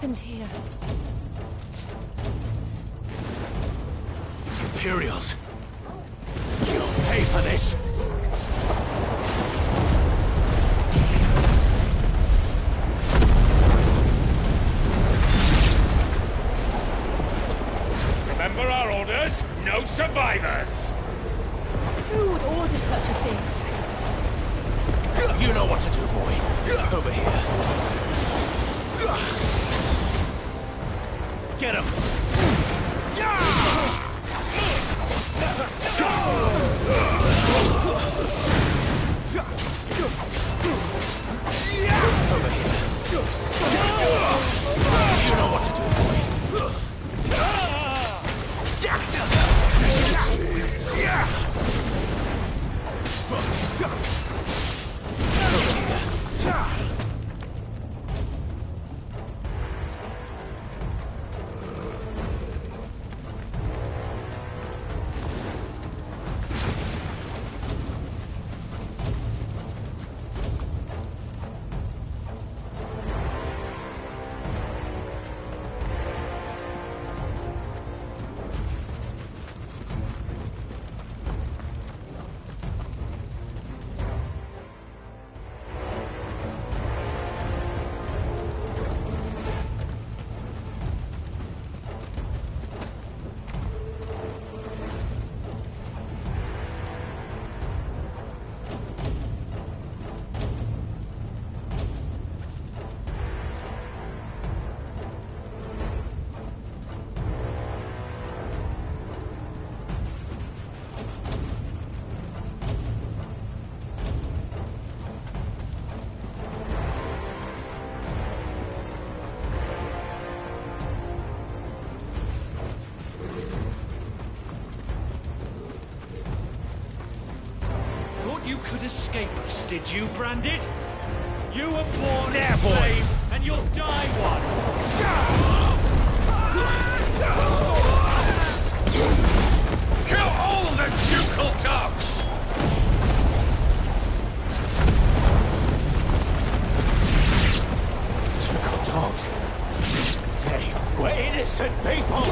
happened here? The Imperials. You'll pay for this. Remember our orders? No survivors! Who would order such a thing? You know what to do, boy. Over here. Get him! Over here. You know what to do, boy. You could escape us, did you, Branded? You were born There, a boy. slave, and you'll die one. Kill all the ducal dogs! Ducal dogs. They were innocent people!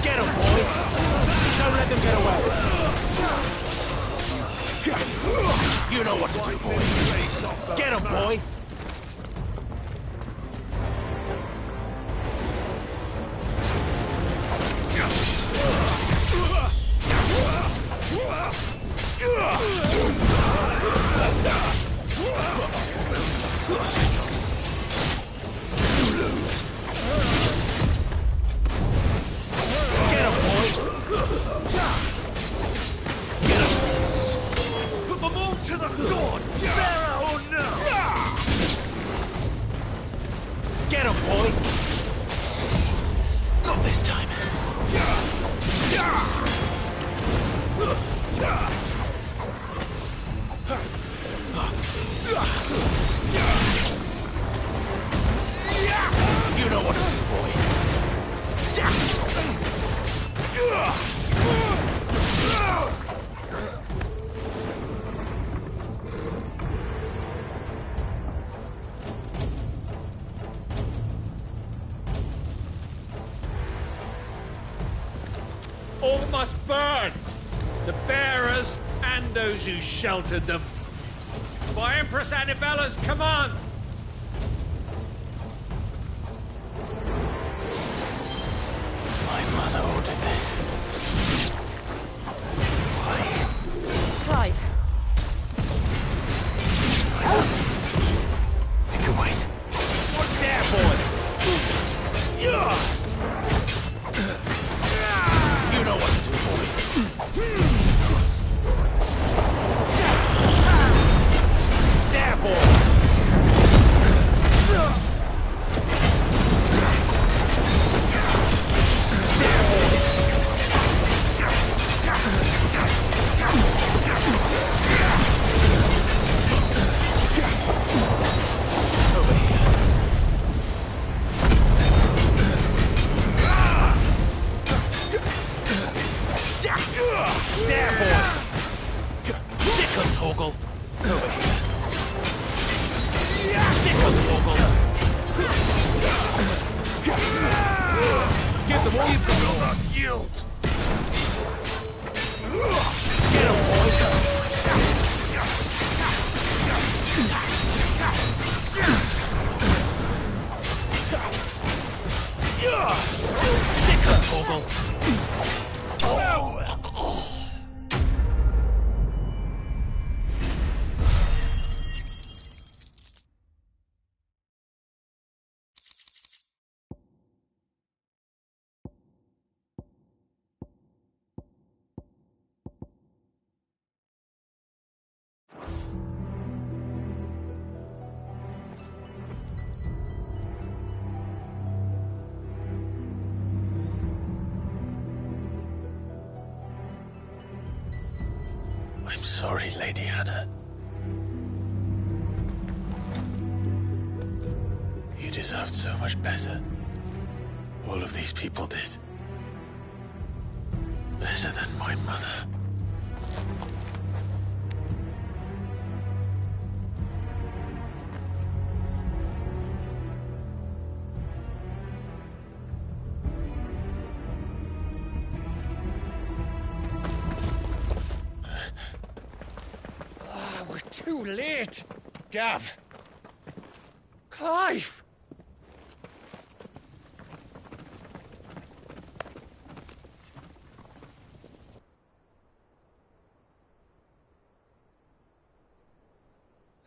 Get him, boy! Don't let them get away! You know what to do, boy. Get him, boy! Put them all to the sword! Bearer or no! Get him, boy! Not this time. You know what to do, boy. All must burn! The bearers and those who sheltered them. By Empress Annibella's command! My mother ordered this. Why? Clive. I can wait. What's there, boy? You know what to do, boy. There, boy! There, boy! Sick of Toggle. Over here. Sick of Toggle. Give them all you've got. Yield. Get him, boys. Sick of Toggle. I'm sorry, Lady Hannah. You deserved so much better. All of these people did. Better than my mother. Too late! Gav! Clive!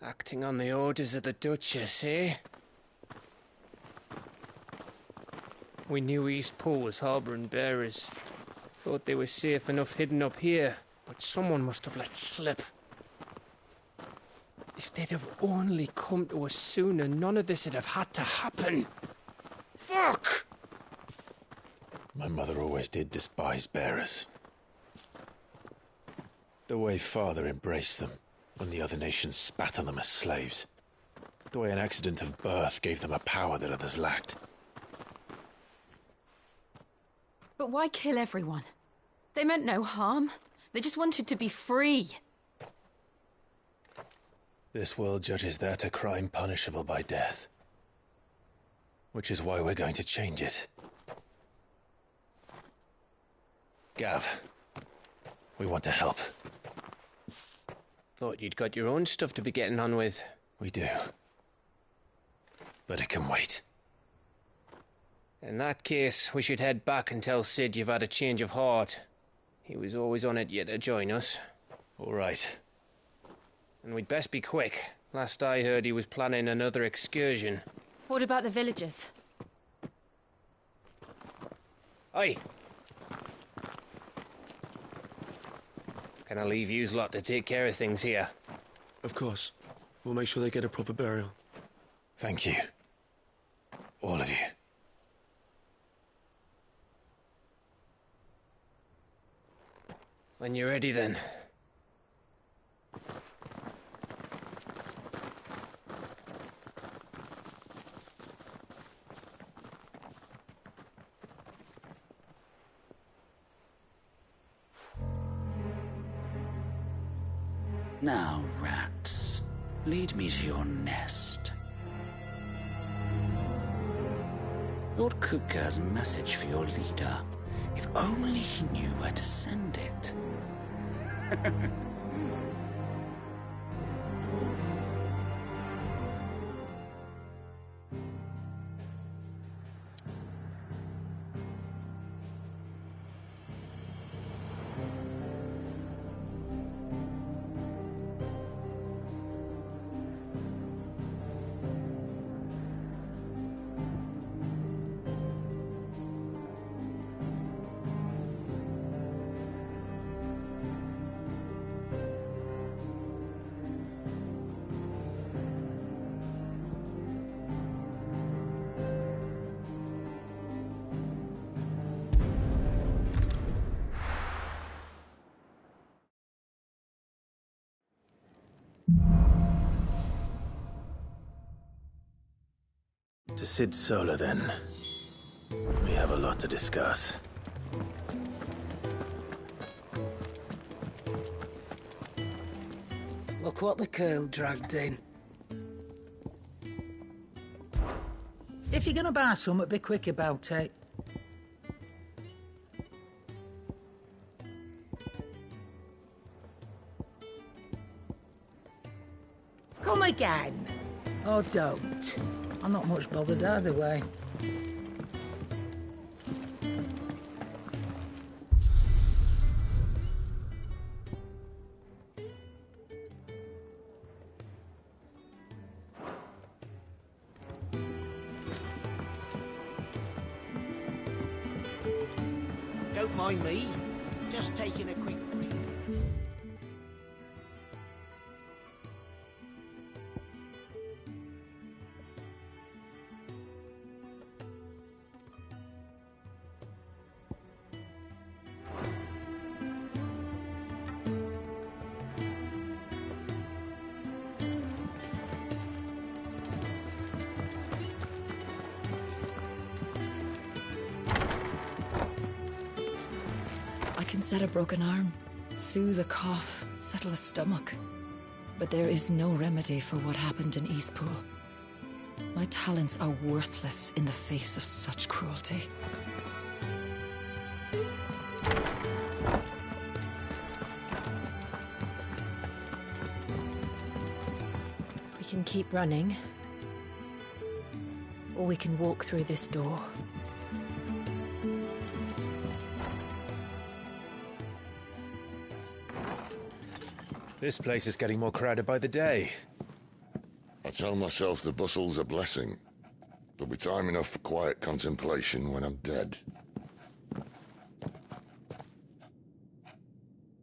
Acting on the orders of the Duchess, eh? We knew East Pool was harbouring bearers. Thought they were safe enough hidden up here, but someone must have let slip. If they'd have only come to us sooner, none of this would have had to happen. Fuck! My mother always did despise bearers. The way Father embraced them when the other nations spat on them as slaves. The way an accident of birth gave them a power that others lacked. But why kill everyone? They meant no harm. They just wanted to be free. This world judges that a crime punishable by death. Which is why we're going to change it. Gav, we want to help. Thought you'd got your own stuff to be getting on with. We do. But it can wait. In that case, we should head back and tell Sid you've had a change of heart. He was always on it yet to join us. All right. And we'd best be quick. Last I heard, he was planning another excursion. What about the villagers? Aye. Can I leave yous lot to take care of things here? Of course. We'll make sure they get a proper burial. Thank you. All of you. When you're ready, then. Now, rats, lead me to your nest. Lord Kupka has a message for your leader. If only he knew where to send it. To Sid Solar, then. We have a lot to discuss. Look what the curl dragged in. If you're gonna buy something, be quick about it. Come again. Or don't. I'm not much bothered either way. Don't mind me. Just taking a quick break. I can set a broken arm, soothe a cough, settle a stomach. But there is no remedy for what happened in Eastpool. My talents are worthless in the face of such cruelty. We can keep running, or we can walk through this door. This place is getting more crowded by the day. I tell myself the bustle's a blessing. There'll be time enough for quiet contemplation when I'm dead.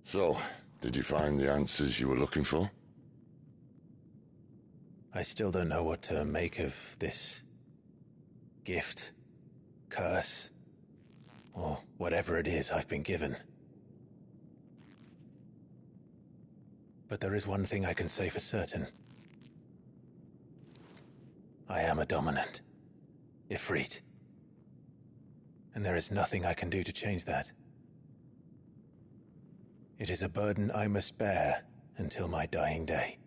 So, did you find the answers you were looking for? I still don't know what to make of this gift, curse, or whatever it is I've been given. But there is one thing I can say for certain. I am a dominant, Ifrit. And there is nothing I can do to change that. It is a burden I must bear until my dying day.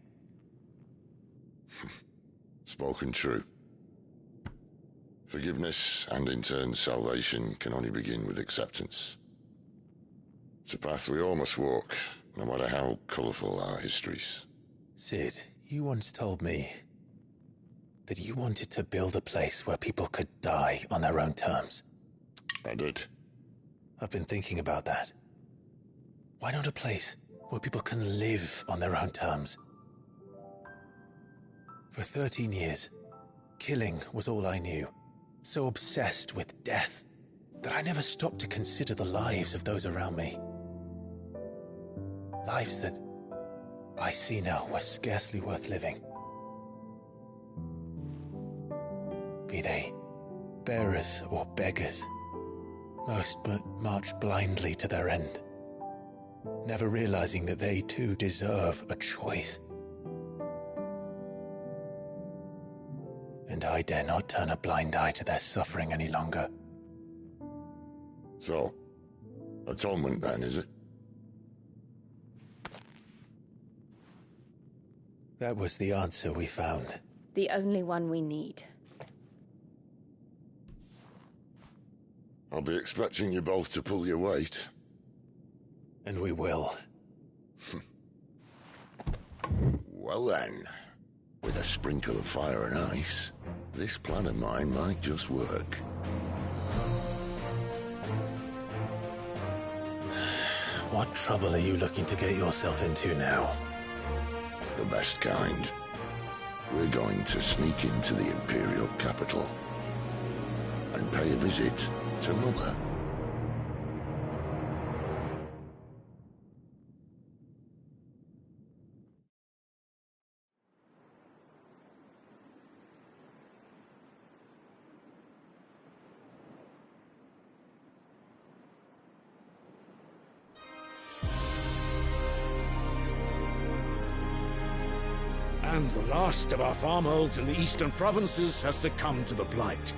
Spoken true. Forgiveness and in turn salvation can only begin with acceptance. It's a path we all must walk, no matter how colourful our histories. Sid, you once told me that you wanted to build a place where people could die on their own terms. I did. I've been thinking about that. Why not a place where people can live on their own terms? For 13 years, killing was all I knew. So obsessed with death that I never stopped to consider the lives of those around me. Lives that I see now were scarcely worth living. Be they bearers or beggars, most march blindly to their end, never realizing that they too deserve a choice. And I dare not turn a blind eye to their suffering any longer. So, atonement then, is it? That was the answer we found. The only one we need. I'll be expecting you both to pull your weight. And we will. Well then, with a sprinkle of fire and ice, this plan of mine might just work. What trouble are you looking to get yourself into now? The best kind. We're going to sneak into the Imperial capital and pay a visit to Mother. And the last of our farmholds in the eastern provinces has succumbed to the blight.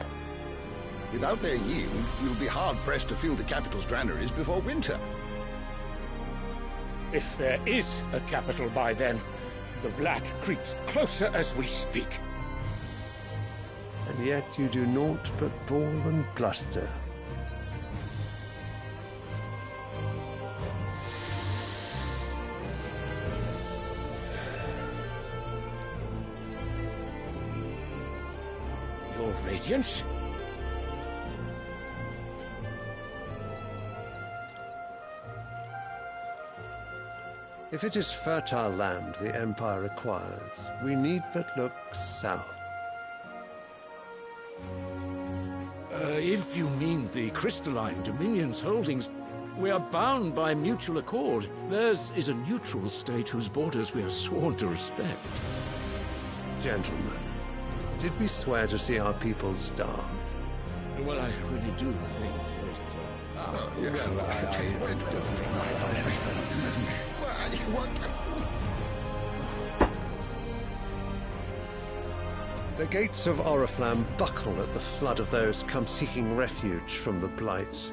Without their yield, we'll be hard-pressed to fill the capital's granaries before winter. If there is a capital by then, The black creeps closer as we speak. And yet you do naught but bawl and bluster. Your Radiance? If it is fertile land the Empire requires, we need but look south. If you mean the crystalline Dominion's holdings, we are bound by mutual accord. Theirs is a neutral state whose borders we are sworn to respect. Gentlemen, did we swear to see our people starve? Well, I really do think The gates of Oriflamme buckle at the flood of those come seeking refuge from the Blight.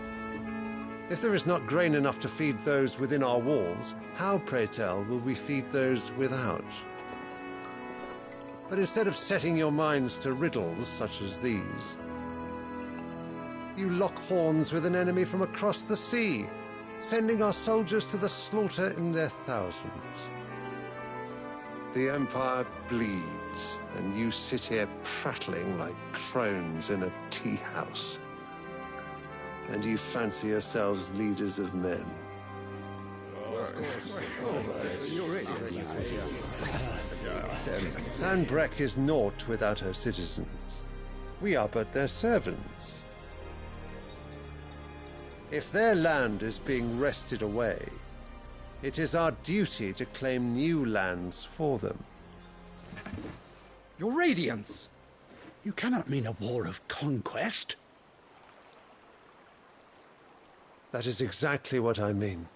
If there is not grain enough to feed those within our walls, how, pray tell, will we feed those without? But instead of setting your minds to riddles such as these, you lock horns with an enemy from across the sea, sending our soldiers to the slaughter in their thousands. The Empire bleeds, and you sit here prattling like crones in a tea house. And you fancy yourselves leaders of men. Sanbreque is naught without her citizens. We are but their servants. If their land is being wrested away, it is our duty to claim new lands for them. Your Radiance! You cannot mean a war of conquest. That is exactly what I mean.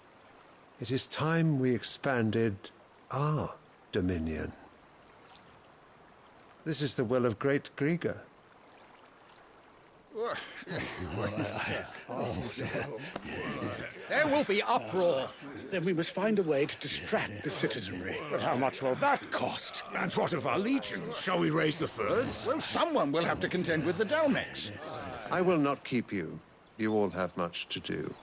It is time we expanded our dominion. This is the will of great Grieger. There will be uproar. Then we must find a way to distract the citizenry. But how much will that cost? And what of our legions? Shall we raise the furs? Well, someone will have to contend with the Dalmex. I will not keep you. You all have much to do.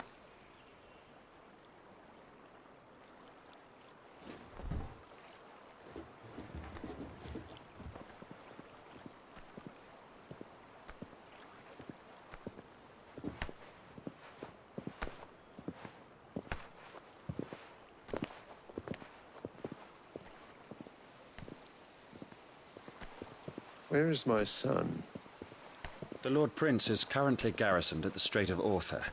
Where is my son? The Lord Prince is currently garrisoned at the Strait of Author.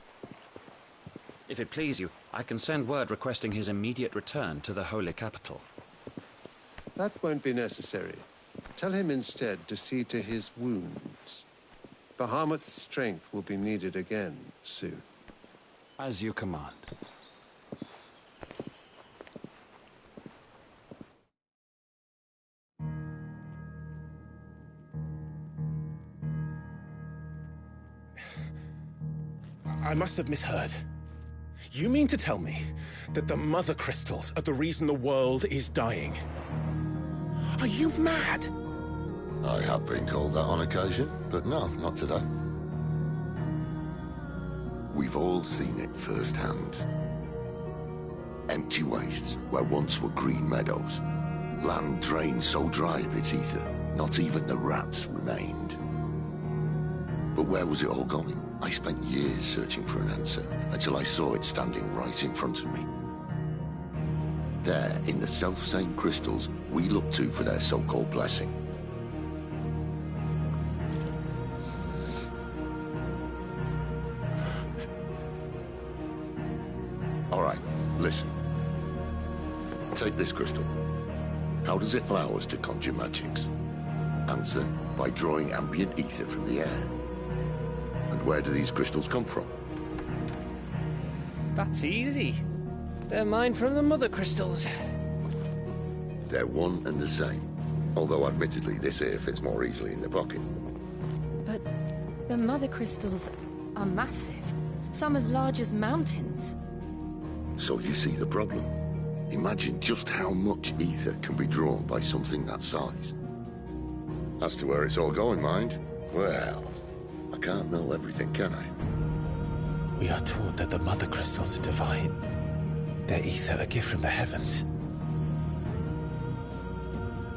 If it please you, I can send word requesting his immediate return to the Holy Capital. That won't be necessary. Tell him instead to see to his wounds. Bahamut's strength will be needed again soon. As you command. I must have misheard. You mean to tell me that the Mother Crystals are the reason the world is dying? Are you mad? I have been called that on occasion, but no, not today. We've all seen it firsthand. Empty wastes where once were green meadows. Land drained so dry of its ether, not even the rats remained. But where was it all going? I spent years searching for an answer, until I saw it standing right in front of me. There, in the self-same crystals we look to for their so-called blessing. All right, listen. Take this crystal. How does it allow us to conjure magics? Answer, by drawing ambient ether from the air. And where do these crystals come from? That's easy. They're mine from the Mother Crystals. They're one and the same. Although admittedly this here fits more easily in the pocket. But the Mother Crystals are massive. Some as large as mountains. So you see the problem. Imagine just how much ether can be drawn by something that size. As to where it's all going, mind, well, I can't know everything, can I? We are taught that the mother crystals are divine. Their ether a gift from the heavens.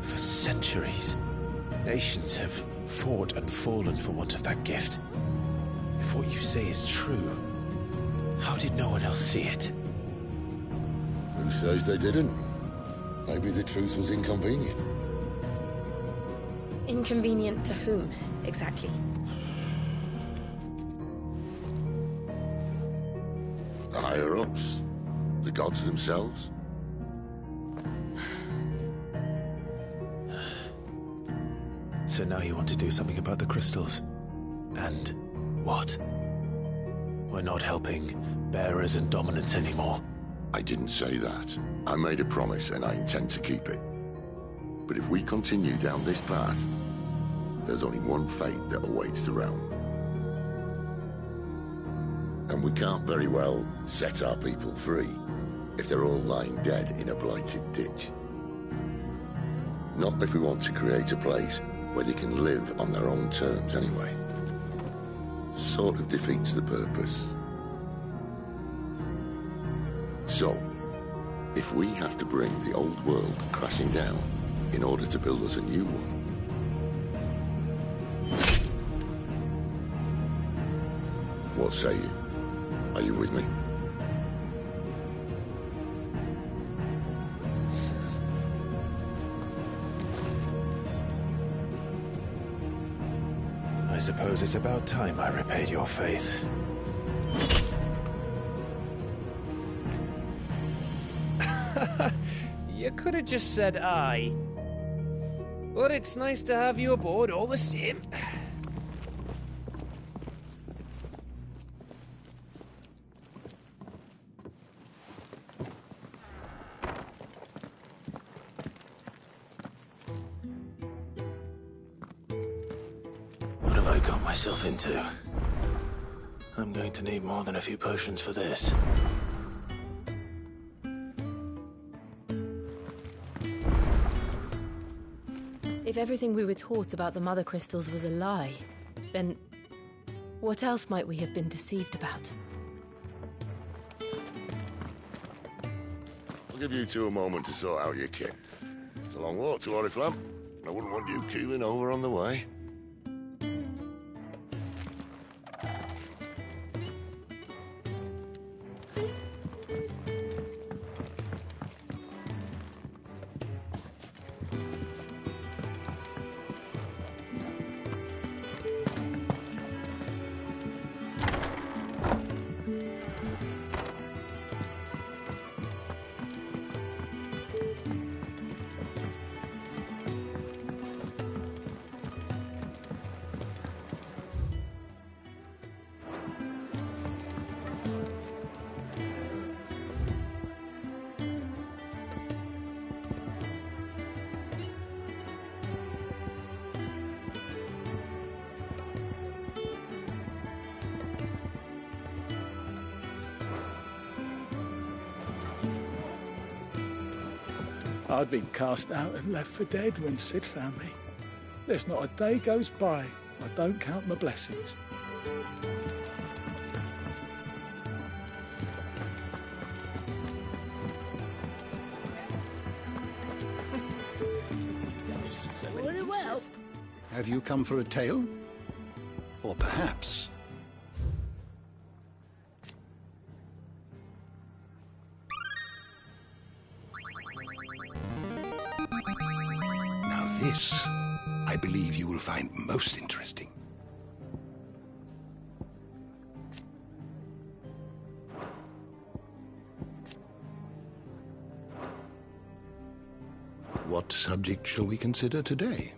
For centuries, nations have fought and fallen for want of that gift. If what you say is true, how did no one else see it? Who says they didn't? Maybe the truth was inconvenient. Inconvenient to whom, exactly? The higher-ups? The gods themselves? So now you want to do something about the crystals? And what? We're not helping bearers and dominants anymore. I didn't say that. I made a promise and I intend to keep it. But if we continue down this path, there's only one fate that awaits the realm. And we can't very well set our people free if they're all lying dead in a blighted ditch. Not if we want to create a place where they can live on their own terms anyway. Sort of defeats the purpose. So, if we have to bring the old world crashing down in order to build us a new one, what say you? Are you with me? I suppose it's about time I repaid your faith. You could have just said aye. But it's nice to have you aboard all the same. What have I got myself into? I'm going to need more than a few potions for this. If everything we were taught about the Mother Crystals was a lie, then what else might we have been deceived about? I'll give you two a moment to sort out your kit. It's a long walk to Oriflamme, and I wouldn't want you keeling over on the way. I'd been cast out and left for dead when Sid found me. There's not a day goes by I don't count my blessings. Very well. Have you come for a tale? Or perhaps... Now this, I believe you will find most interesting. What subject shall we consider today?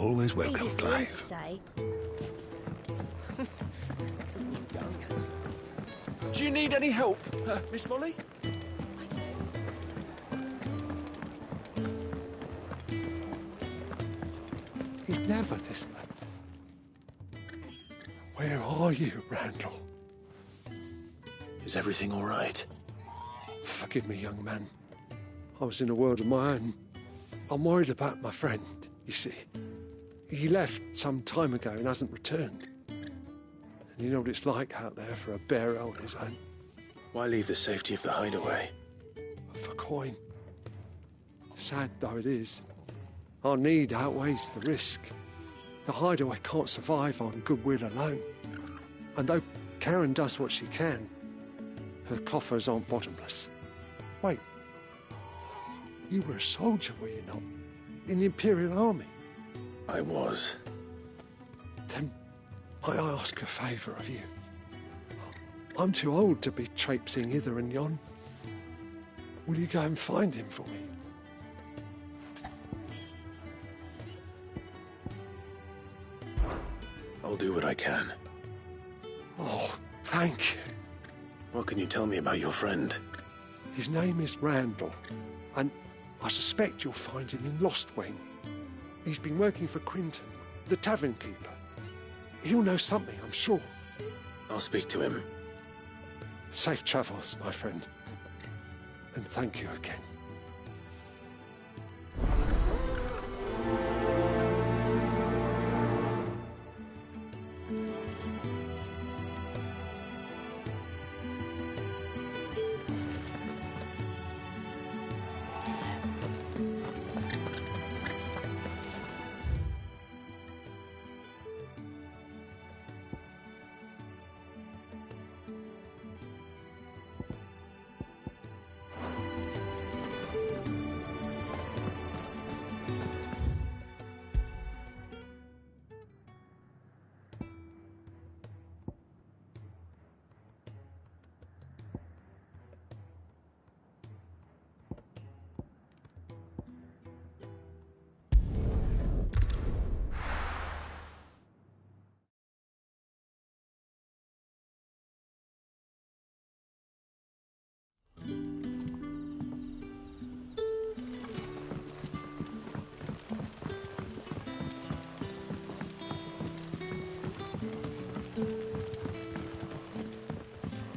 always welcome, Clive. Say. Do you need any help, Miss Molly? He's never this late. Where are you, Randall? Is everything all right? Forgive me, young man. I was in a world of my own. I'm worried about my friend, you see. He left some time ago and hasn't returned. And you know what it's like out there for a bearer on his own. Why leave the safety of the hideaway? For coin. Sad though it is, our need outweighs the risk. The hideaway can't survive on goodwill alone. And though Karen does what she can, her coffers aren't bottomless. Wait. You were a soldier, were you not? In the Imperial Army? I was. Then I ask a favour of you. I'm too old to be traipsing hither and yon. Will you go and find him for me? I'll do what I can. Oh, thank you. What can you tell me about your friend? His name is Randall, and I suspect you'll find him in Lost Wing. He's been working for Quinton, the tavern keeper. He'll know something, I'm sure. I'll speak to him. Safe travels, my friend. And thank you again.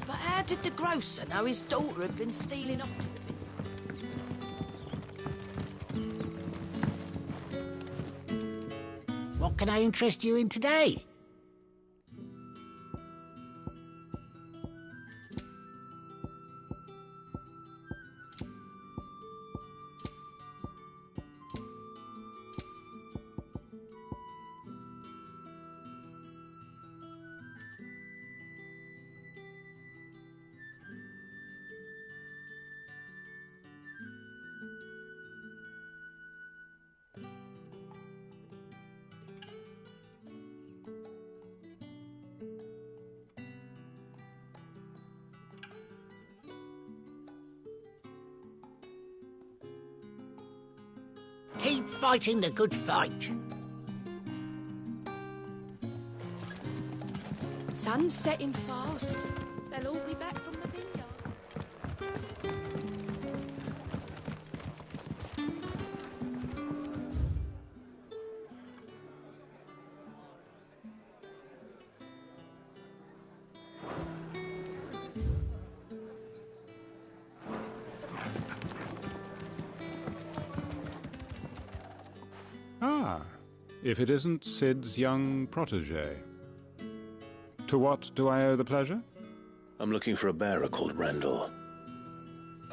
How did the grocer know his daughter had been stealing off to the... What can I interest you in today? Keep fighting the good fight. Sun's setting fast. They'll all be back from the vineyard. Ah, if it isn't Sid's young protégé. To what do I owe the pleasure? I'm looking for a bearer called Randall.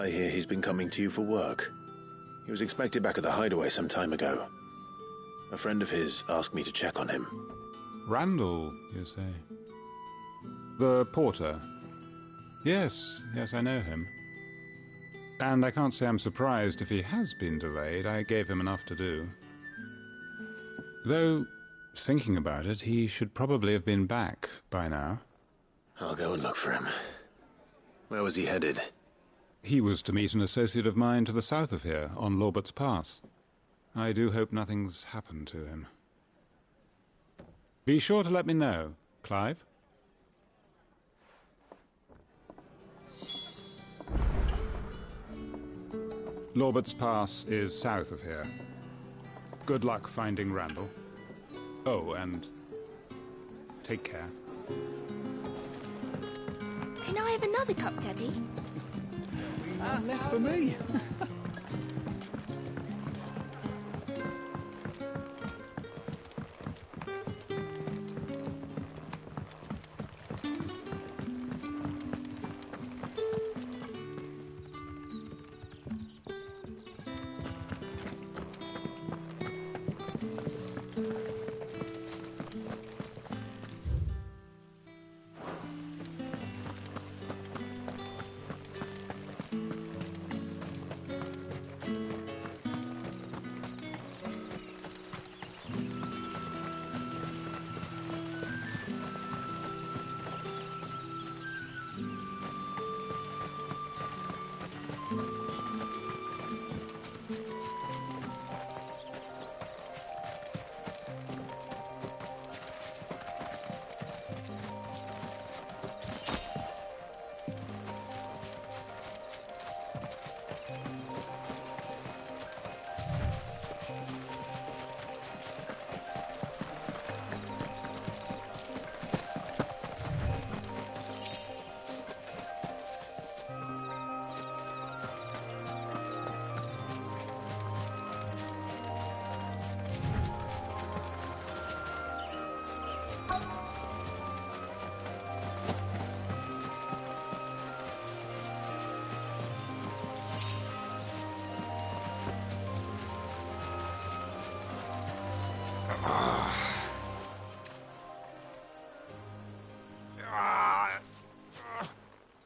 I hear he's been coming to you for work. He was expected back at the hideaway some time ago. A friend of his asked me to check on him. Randall, you say? The porter? Yes, I know him. And I can't say I'm surprised if he has been delayed. I gave him enough to do. Though, thinking about it, he should probably have been back by now. I'll go and look for him. Where was he headed? He was to meet an associate of mine to the south of here, on Lorbert's Pass. I do hope nothing's happened to him. Be sure to let me know, Clive. Lorbert's Pass is south of here. Good luck finding Randall. Oh, and take care. Can I have another cup, Daddy? None left for me.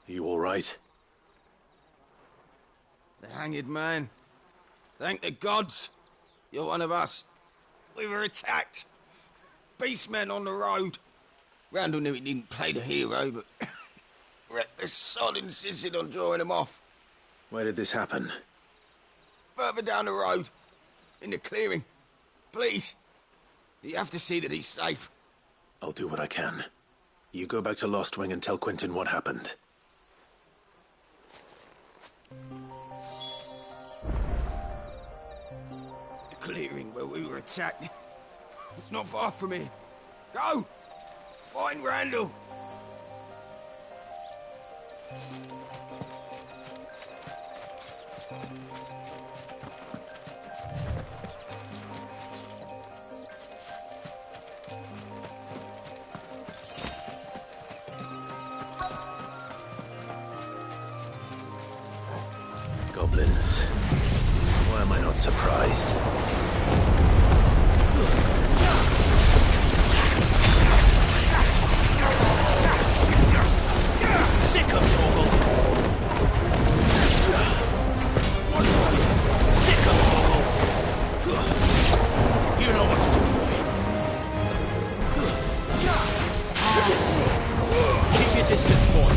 You all right? The hanged man. Thank the gods. You're one of us. We were attacked. Beastmen on the road. Randall knew he didn't play the hero, but reckless sod insisted on drawing him off. Where did this happen? Further down the road. In the clearing. Please. You have to see that he's safe. I'll do what I can. You go back to Lost Wing and tell Quentin what happened. The clearing where we were attacked. It's not far from here. Go! Find Randall! Goblins. Why am I not surprised? Sick of Torgal! Sick of Torgal! You know what to do, boy. Keep your distance, boy.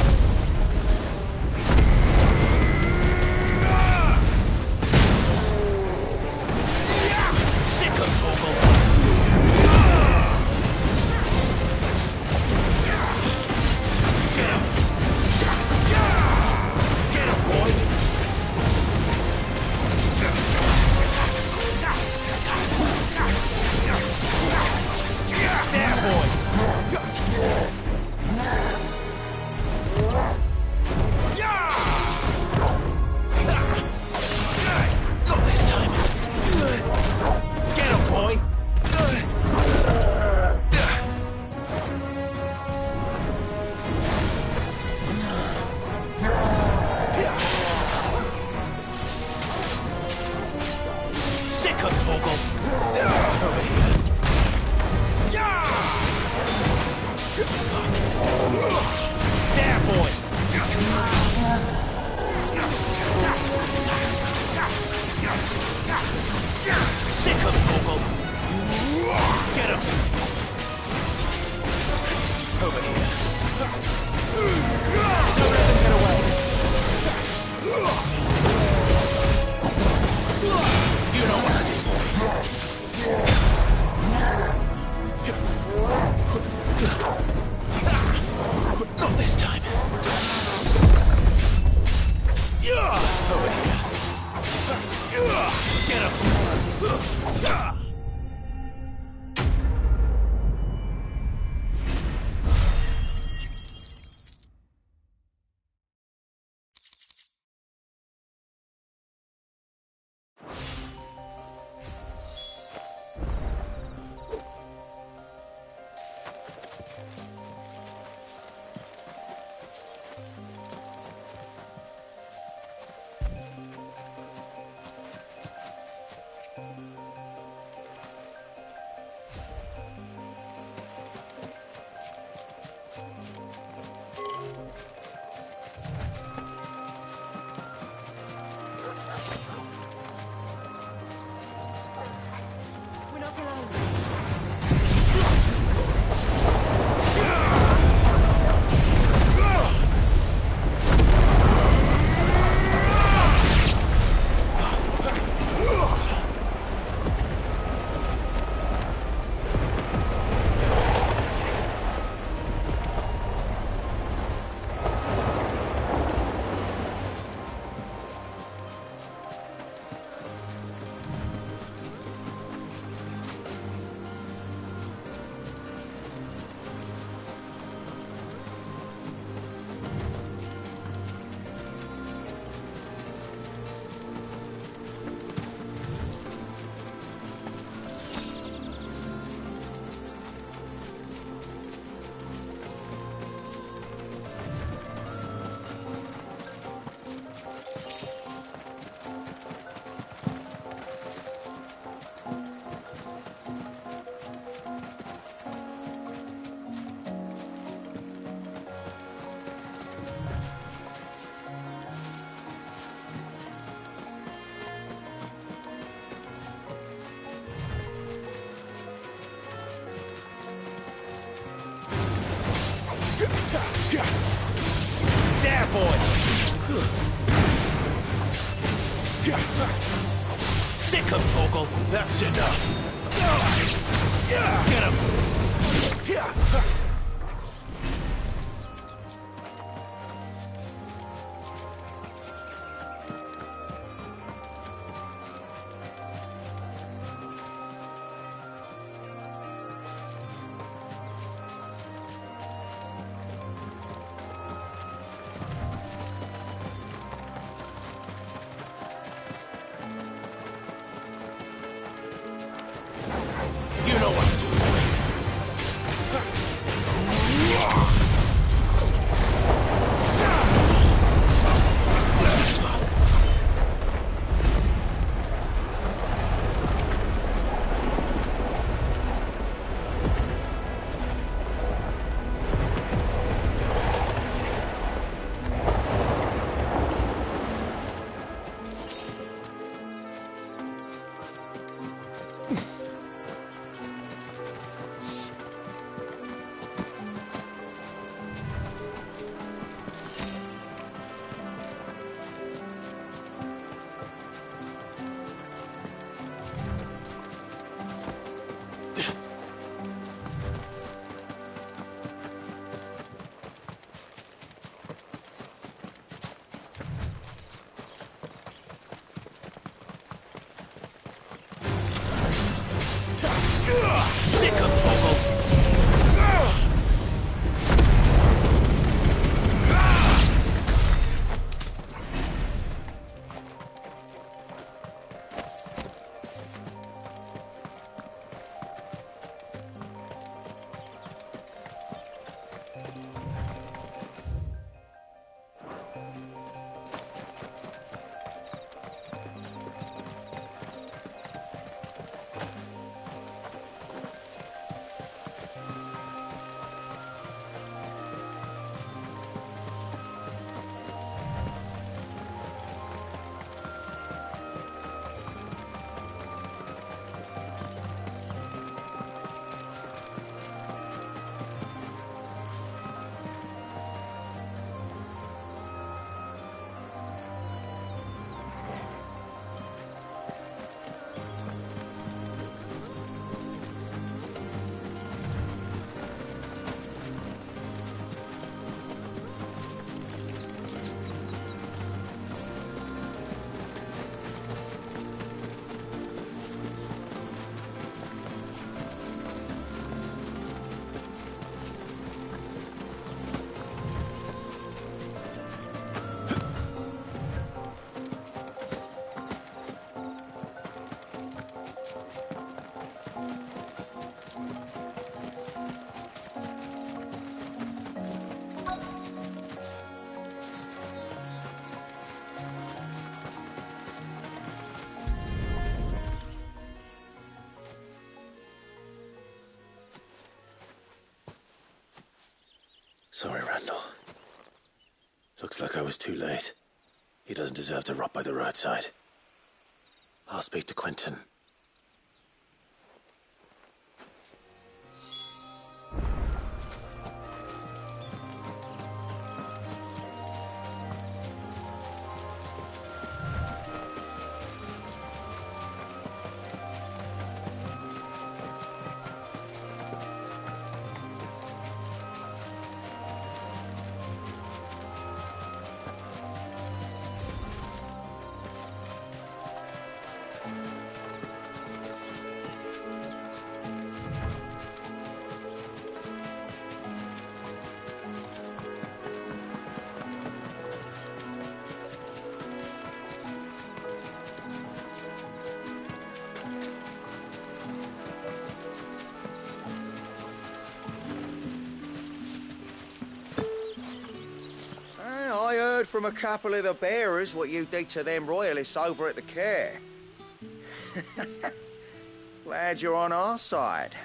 You know what to do, boy. boy! Sick him, Torgal! That's enough! Get him! You know what to do, boy. Sick him, Torgal! Sorry, Randall. Looks like I was too late. He doesn't deserve to rot by the roadside. I'll speak to Quentin. From a couple of the bearers what you did to them royalists over at the care. Glad you're on our side.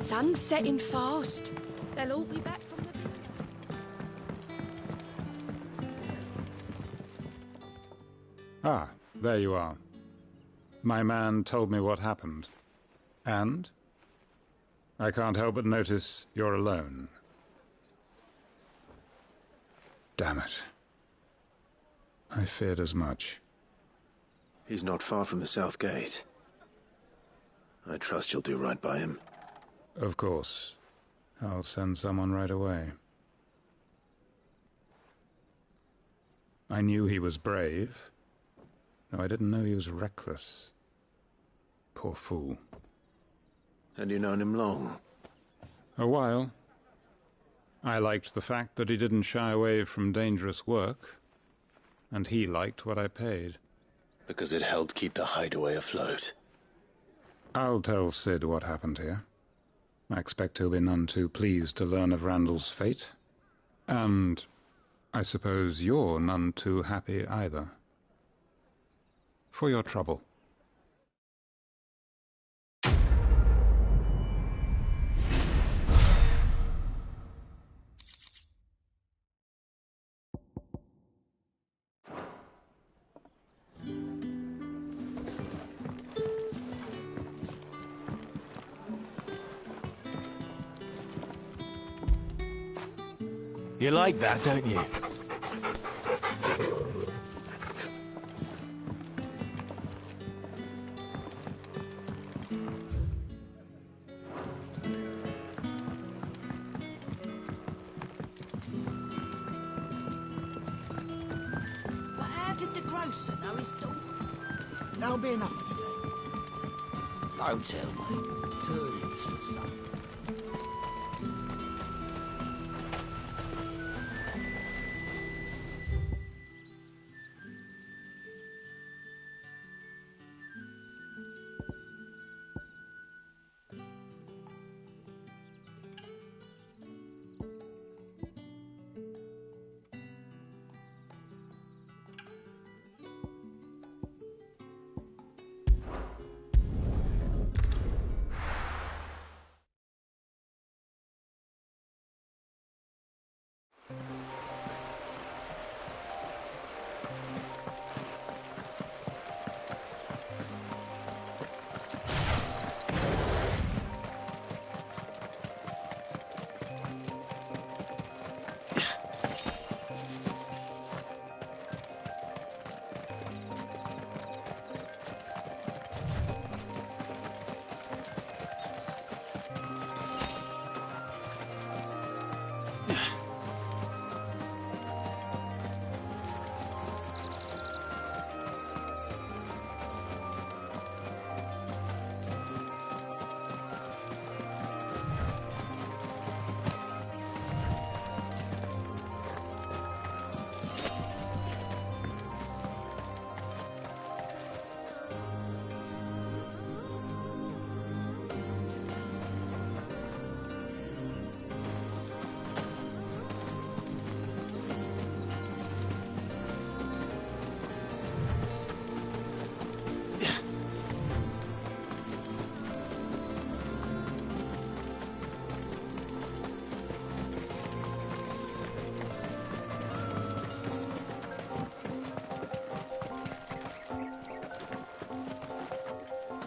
sun's setting fast. They'll all be back from the vineyard. Ah, there you are. My man told me what happened. And? I can't help but notice you're alone. Damn it. I feared as much. He's not far from the south gate. I trust you'll do right by him. Of course. I'll send someone right away. I knew he was brave, though I didn't know he was reckless. Poor fool. Had you known him long? A while. I liked the fact that he didn't shy away from dangerous work, and he liked what I paid. Because it helped keep the hideaway afloat. I'll tell Sid what happened here. I expect he'll be none too pleased to learn of Randall's fate. And I suppose you're none too happy either. For your trouble. You like that, don't you? But how did the grocer know his daughter? That'll be enough today. Don't tell me. Turnips for supper.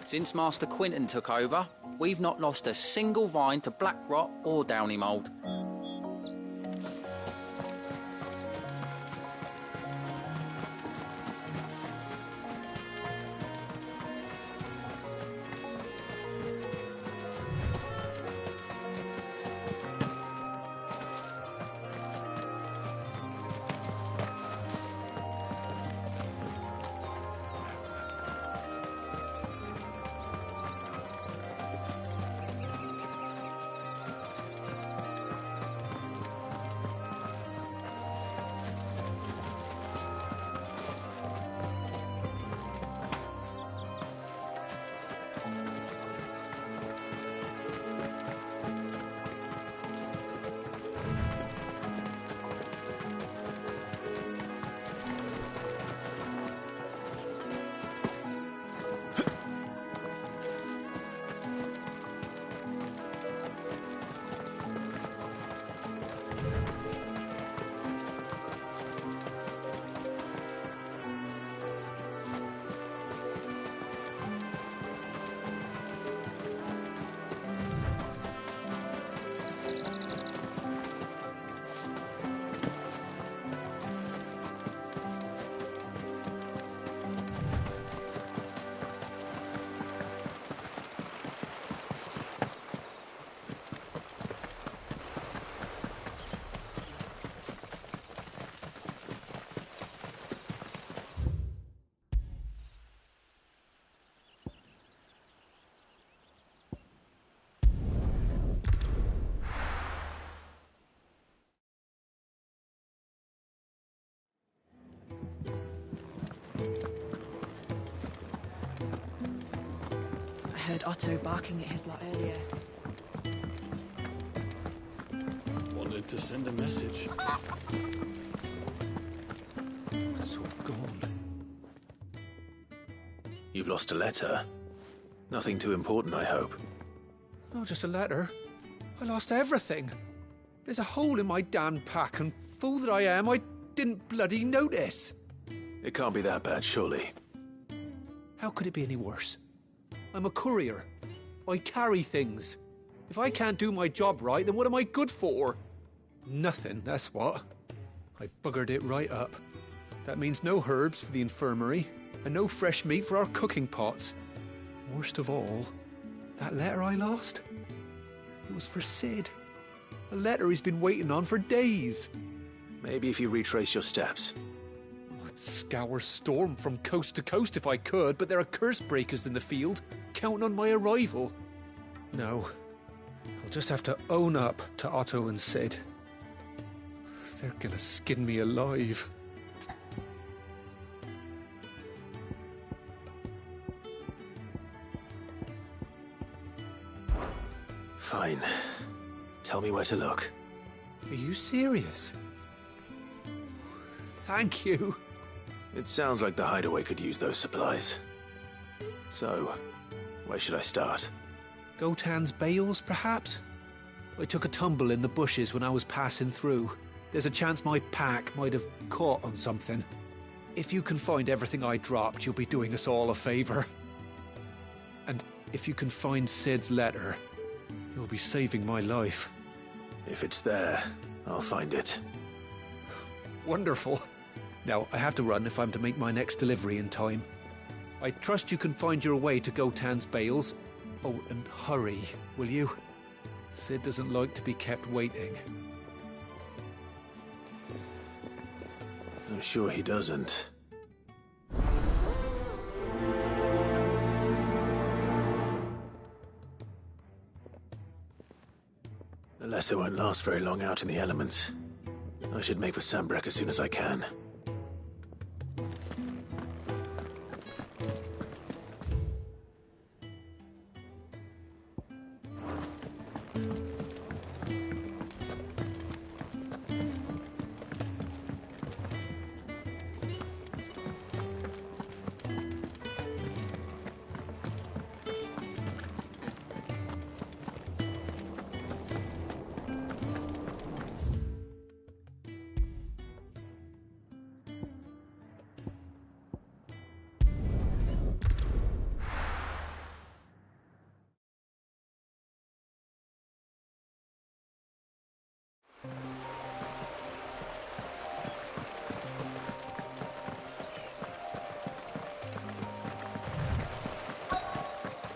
Since Master Quinton took over, we've not lost a single vine to black rot or downy mould. heard Otto barking at his lot earlier. Wanted to send a message. It's all gone. You've lost a letter? Nothing too important, I hope. Not just a letter. I lost everything. There's a hole in my damn pack, and fool that I am, I didn't bloody notice. It can't be that bad, surely. How could it be any worse? I'm a courier. I carry things. If I can't do my job right, then what am I good for? Nothing, that's what. I buggered it right up. That means no herbs for the infirmary, and no fresh meat for our cooking pots. Worst of all, that letter I lost? It was for Sid. A letter he's been waiting on for days. Maybe if you retrace your steps. I'd scour Storm from coast to coast if I could, but there are curse breakers in the field, counting on my arrival. No, I'll just have to own up to Otto and Sid. They're gonna skin me alive. Fine. Tell me where to look. Are you serious? Thank you. It sounds like the hideaway could use those supplies. So, where should I start? Gotan's bales, perhaps? I took a tumble in the bushes when I was passing through. There's a chance my pack might have caught on something. If you can find everything I dropped, you'll be doing us all a favor. And if you can find Sid's letter, you'll be saving my life. If it's there, I'll find it. Wonderful. Now, I have to run if I'm to make my next delivery in time. I trust you can find your way to Gotan's bales. Oh, and hurry, will you? Sid doesn't like to be kept waiting. I'm sure he doesn't. The letter won't last very long out in the elements. I should make for Sambrek as soon as I can.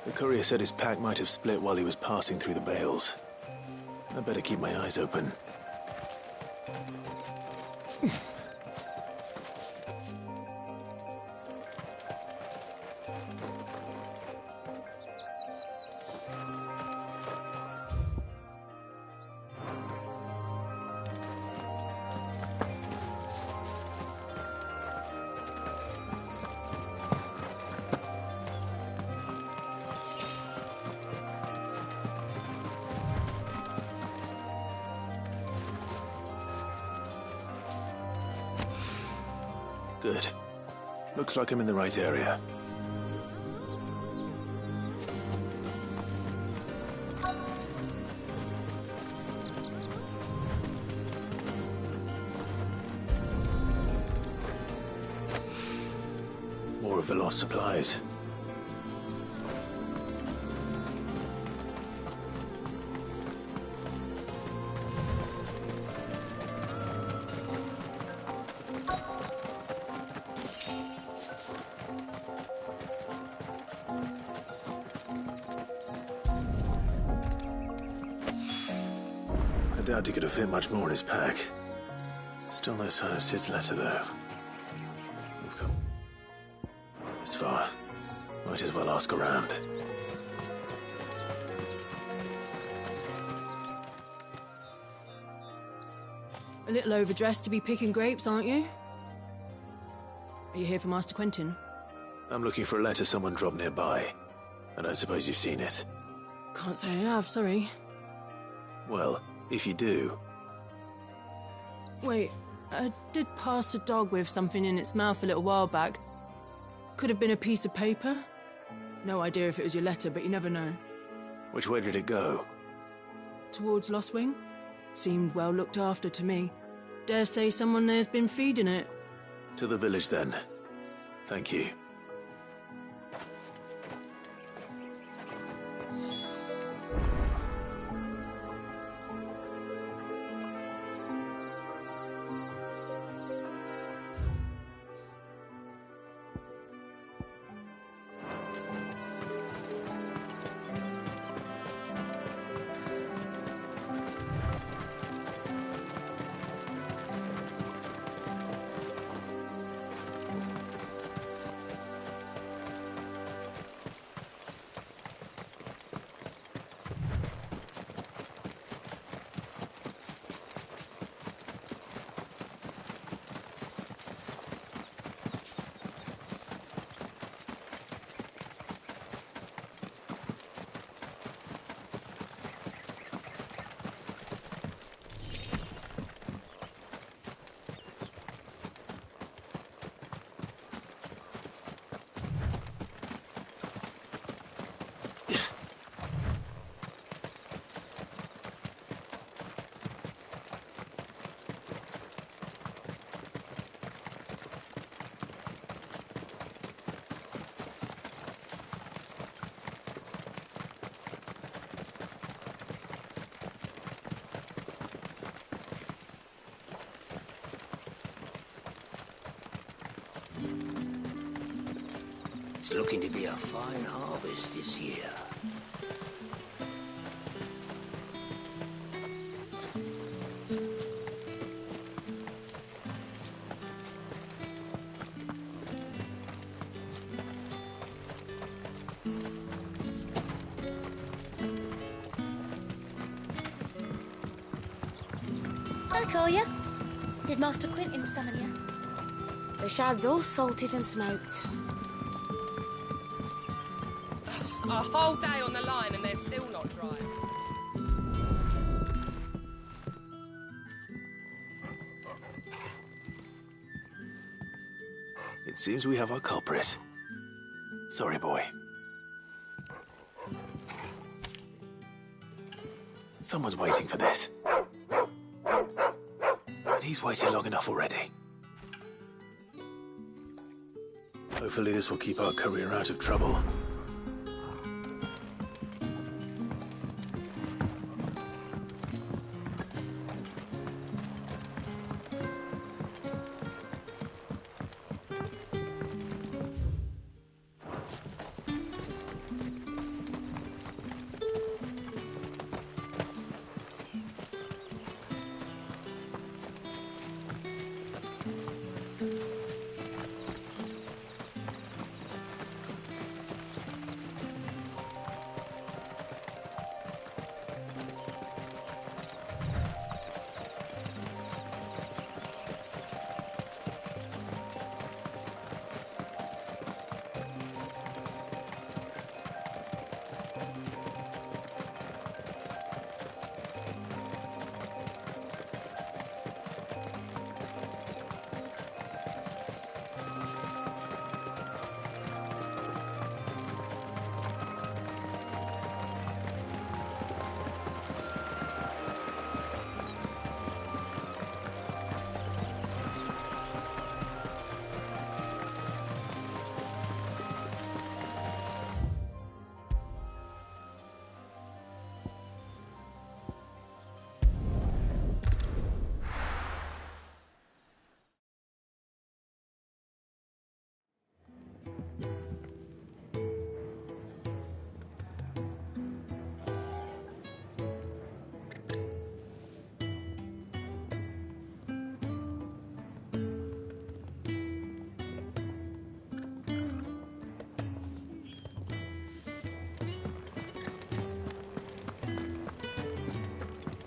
The courier said his pack might have split while he was passing through the bales. I better keep my eyes open. Good. Looks like I'm in the right area. More of the lost supplies. I doubt he could have fit much more in his pack. Still no sign of Sid's letter, though. We've come this far. Might as well ask around. A little overdressed to be picking grapes, aren't you? Are you here for Master Quentin? I'm looking for a letter someone dropped nearby. I don't suppose you've seen it. Can't say I have, sorry. Well, if you do... Wait, I did pass a dog with something in its mouth a little while back. Could have been a piece of paper. No idea if it was your letter, but you never know. Which way did it go? Towards Lost Wing? Seemed well looked after to me. Dare say someone there's been feeding it. To the village, then. Thank you. It's looking to be a fine harvest this year. I call you. Did Master Quentin summon you? The shad's all salted and smoked. A whole day on the line and they're still not dry. It seems we have our culprit. Sorry, boy. Someone's waiting for this. And he's waited long enough already. Hopefully this will keep our courier out of trouble.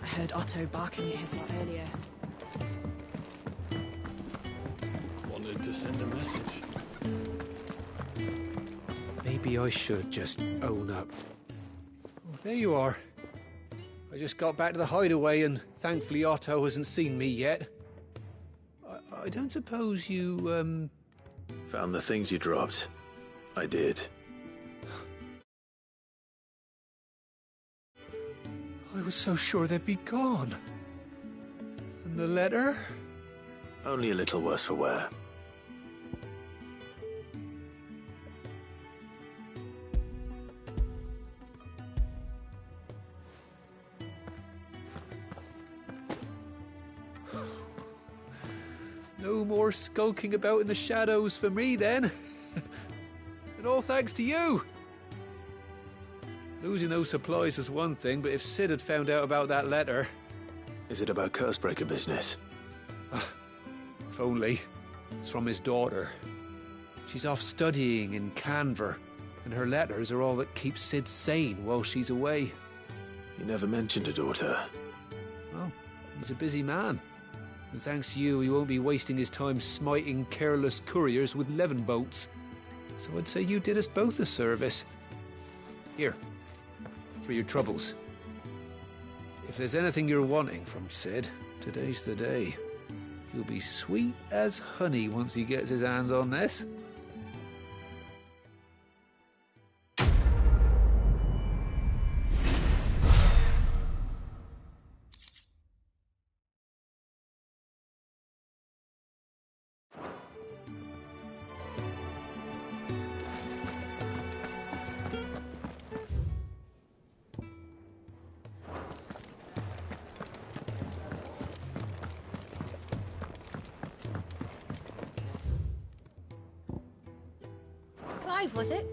I heard Otto barking at his lot earlier. Wanted to send a message. Maybe maybe I should just own up. Oh, there you are. I just got back to the hideaway and thankfully Otto hasn't seen me yet. I don't suppose you, Found the things you dropped. I did. I was so sure they'd be gone. And the letter? Only a little worse for wear. No more skulking about in the shadows for me, then. And all thanks to you. Losing those supplies is one thing, but if Sid had found out about that letter... Is it about Cursebreaker business? If only. It's from his daughter. She's off studying in Canver, and her letters are all that keeps Sid sane while she's away. He never mentioned a daughter. Well, he's a busy man. And thanks to you, he won't be wasting his time smiting careless couriers with levin boats. So I'd say you did us both a service. Here, for your troubles. If there's anything you're wanting from Sid, today's the day. He'll be sweet as honey once he gets his hands on this. Clive, was it?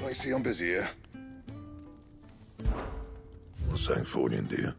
I see I'm busy here. What's St. Fornian, dear?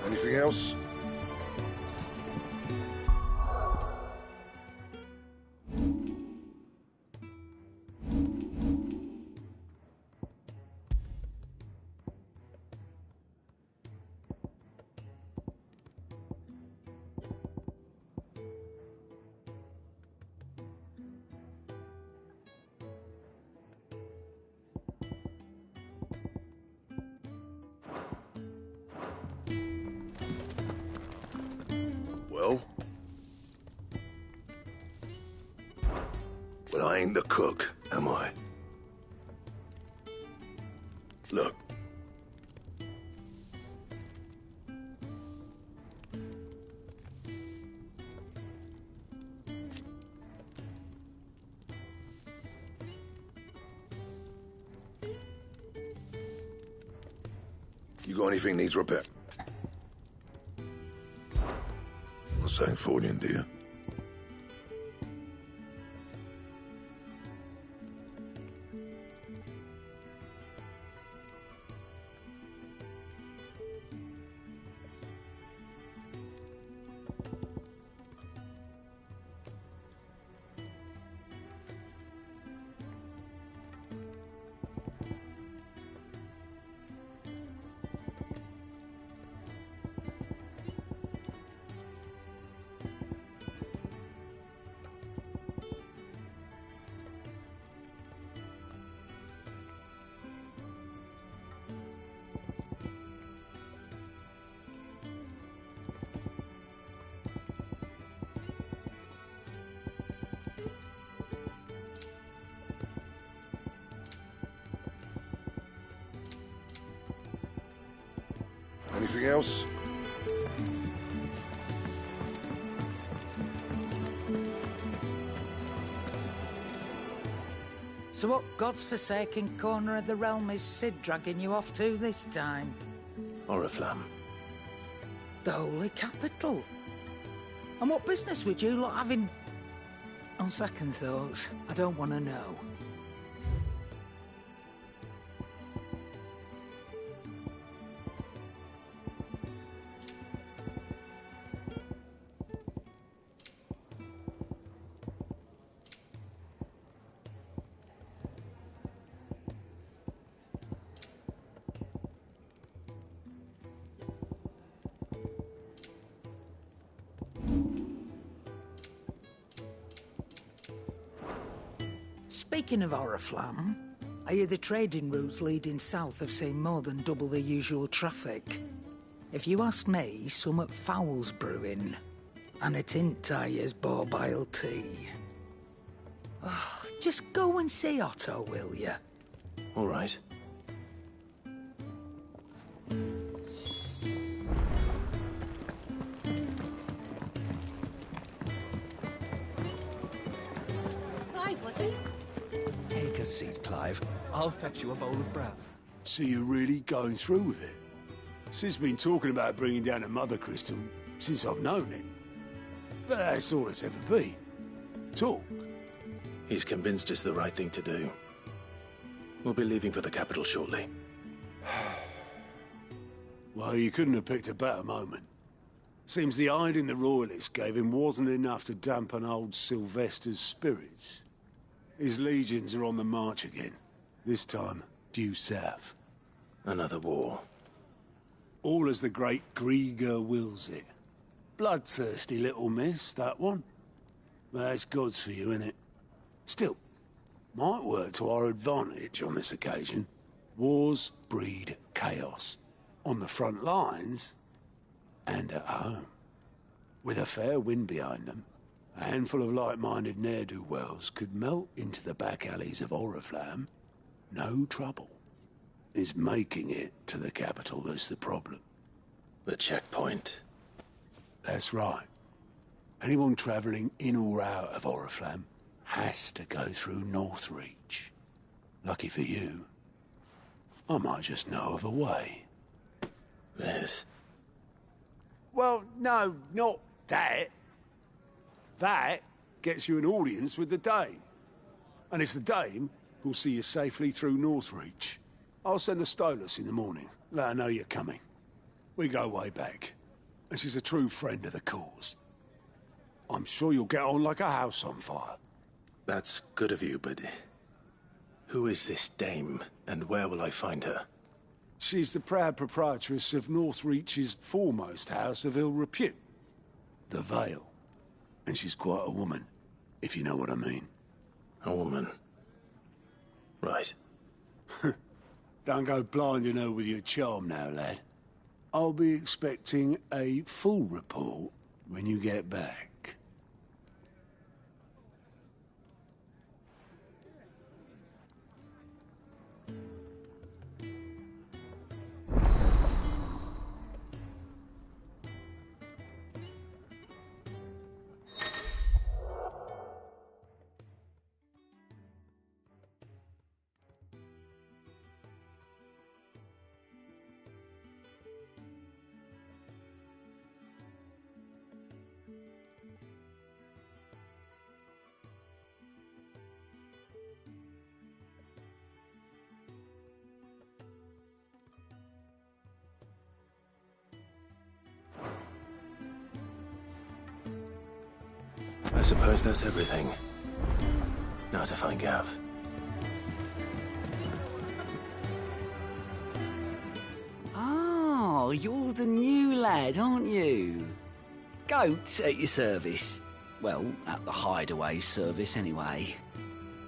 Anything else? Well, I ain't the cook, am I? Look. You got anything needs repair? Not saying forwarding, do you? Anything else? So what God's forsaken corner of the realm is Sid dragging you off to this time? Oriflamme. The Holy Capital. And what business would you lot having... On second thoughts, I don't want to know. Speaking of Oriflamme, I hear the trading routes leading south have seen more than double the usual traffic. If you ask me, somewhat foul's brewing. And it ain't Tyre's borbile tea. Oh, just go and see Otto, will you? All right. Clive, was he? Take a seat, Clive. I'll fetch you a bowl of brown. So you're really going through with it? Sid's been talking about bringing down a mother crystal since I've known him. But that's all it's ever been. Talk. He's convinced it's the right thing to do. We'll be leaving for the capital shortly. Well, you couldn't have picked a better moment. Seems the hiding the royalists gave him wasn't enough to dampen old Sylvester's spirits. His legions are on the march again. This time, due south. Another war. All as the great Grieger wills it. Bloodthirsty little miss, that one. That's God's for you, innit? Still, might work to our advantage on this occasion. Wars breed chaos. On the front lines, and at home. With a fair wind behind them, a handful of like-minded ne'er-do-wells could melt into the back alleys of Oriflamme. No trouble. It's making it to the capital that's the problem. The checkpoint. That's right. Anyone travelling in or out of Oriflamme has to go through Northreach. Lucky for you, I might just know of a way. This? Well, no, not that. That gets you an audience with the Dame. And it's the Dame who'll see you safely through Northreach. I'll send a Stolas in the morning. Let her know you're coming. We go way back. And she's a true friend of the cause. I'm sure you'll get on like a house on fire. That's good of you, but... who is this Dame, and where will I find her? She's the proud proprietress of Northreach's foremost house of ill repute. The Vale. And she's quite a woman, if you know what I mean. A woman? Right. Don't go blinding her with your charm now, lad. I'll be expecting a full report when you get back. I suppose that's everything. Now to find Gav. Oh, you're the new lad, aren't you? Goat at your service. Well, at the hideaway service, anyway.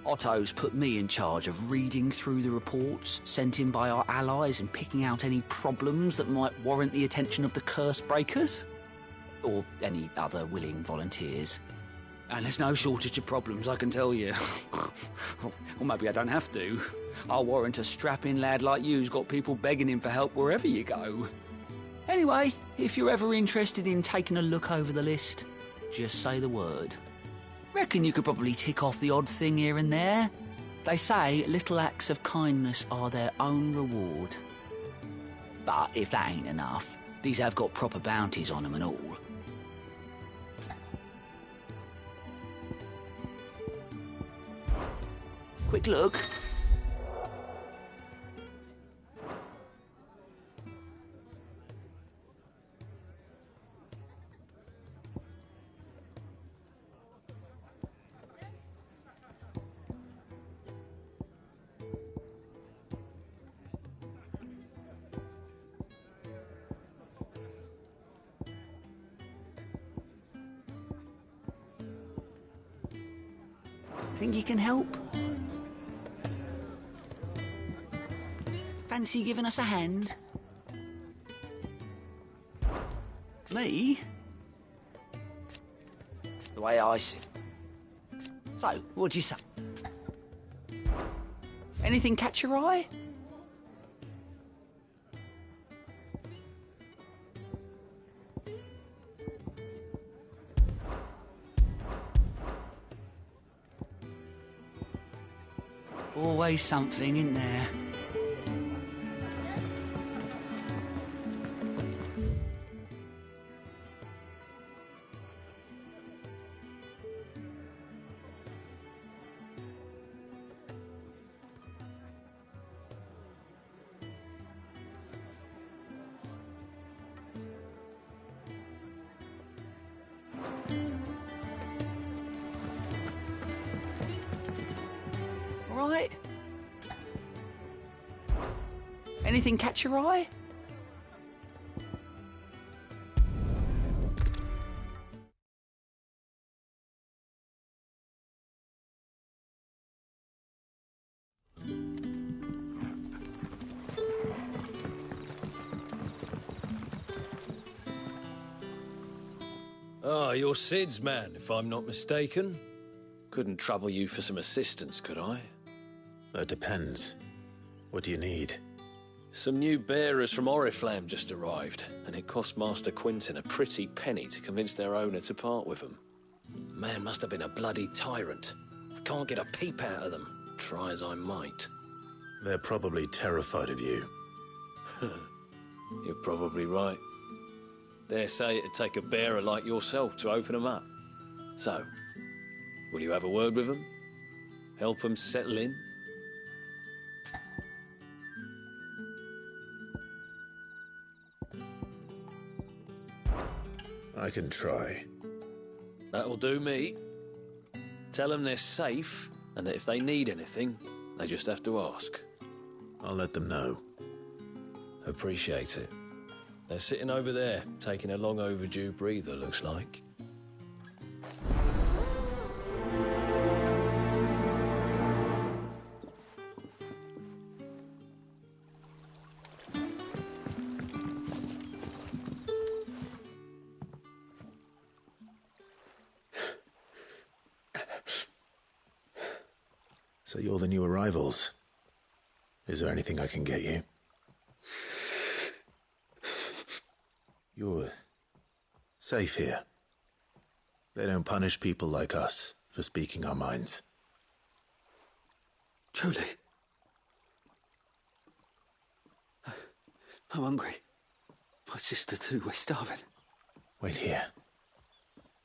Otto's put me in charge of reading through the reports sent in by our allies and picking out any problems that might warrant the attention of the curse breakers. Or any other willing volunteers. And there's no shortage of problems, I can tell you. Or maybe I don't have to. I'll warrant a strapping lad like you's got people begging him for help wherever you go. Anyway, if you're ever interested in taking a look over the list, just say the word. Reckon you could probably tick off the odd thing here and there. They say little acts of kindness are their own reward. But if that ain't enough, these have got proper bounties on them and all. Quick look. Think you can help? Fancy giving us a hand? Me? The way I see it. So, what'd you say? Anything catch your eye? Always something, isn't there? All right. Anything catch your eye? Ah, you're Sid's man, if I'm not mistaken. Couldn't trouble you for some assistance, could I? That depends. What do you need? Some new bearers from Oriflamme just arrived, and it cost Master Quintin a pretty penny to convince their owner to part with them. Man must have been a bloody tyrant. I can't get a peep out of them, try as I might. They're probably terrified of you. You're probably right. Dare say it'd take a bearer like yourself to open them up. So, will you have a word with them? Help them settle in? I can try. That'll do me. Tell them they're safe, and that if they need anything, they just have to ask. I'll let them know. Appreciate it. They're sitting over there, taking a long overdue breather, looks like. So you're the new arrivals. Is there anything I can get you? You're safe here. They don't punish people like us for speaking our minds. Truly. I'm hungry. My sister too, we're starving. Wait here.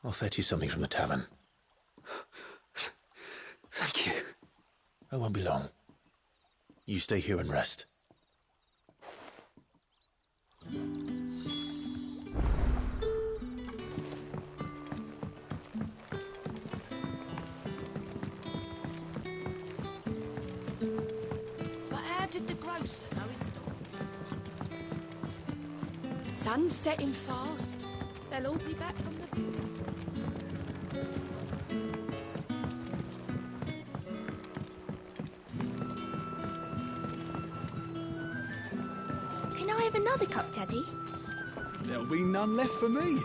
I'll fetch you something from the tavern. Thank you. I won't be long. You stay here and rest. Sun's setting fast. They'll all be back from the view. Can I have another cup, Daddy? There'll be none left for me.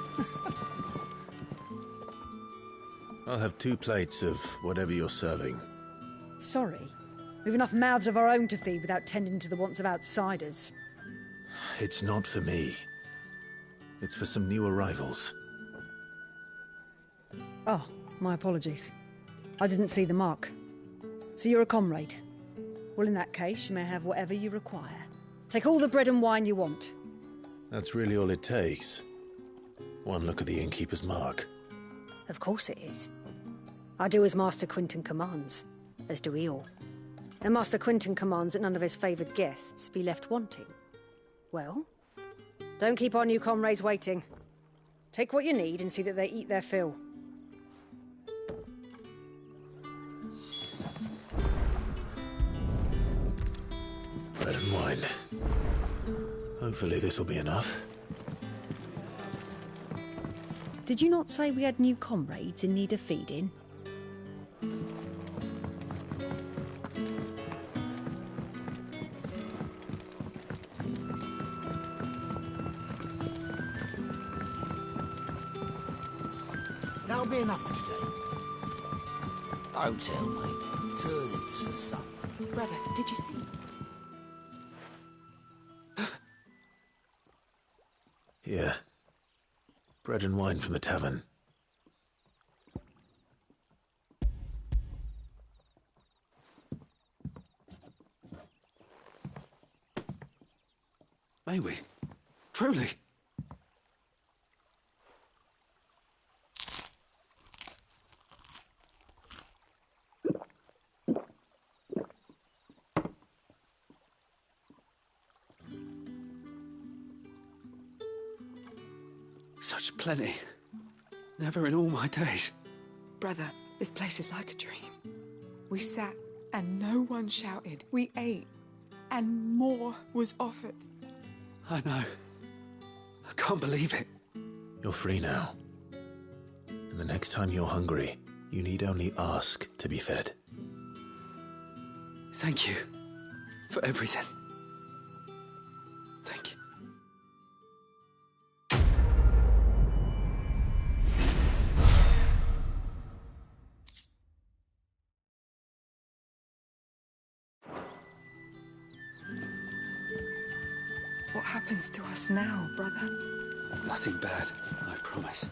I'll have 2 plates of whatever you're serving. Sorry. We've enough mouths of our own to feed without tending to the wants of outsiders. It's not for me. It's for some new arrivals. Oh, my apologies. I didn't see the mark. So you're a comrade? Well, in that case, you may have whatever you require. Take all the bread and wine you want. That's really all it takes. One look at the innkeeper's mark. Of course it is. I do as Master Quinton commands, as do we all. And Master Quinton commands that none of his favoured guests be left wanting. Well, don't keep our new comrades waiting. Take what you need and see that they eat their fill. Bread and wine. Hopefully this'll be enough. Did you not say we had new comrades in need of feeding? That'll be enough for today. Don't tell me. Turnips for supper. Brother, did you see? Here. Bread and wine from the tavern. May we? Truly? Such plenty. Never in all my days. Brother, this place is like a dream. We sat and no one shouted. We ate and more was offered. I know. I can't believe it. You're free now. And the next time you're hungry, you need only ask to be fed. Thank you for everything. Thank you. What happens to us now, brother? Nothing bad, I promise.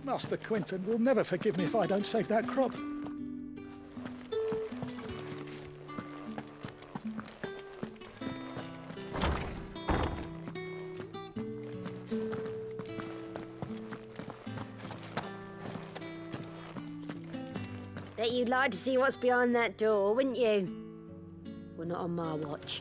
Master Quinton will never forgive me if I don't save that crop. Bet you'd like to see what's behind that door, wouldn't you? Well, not on my watch.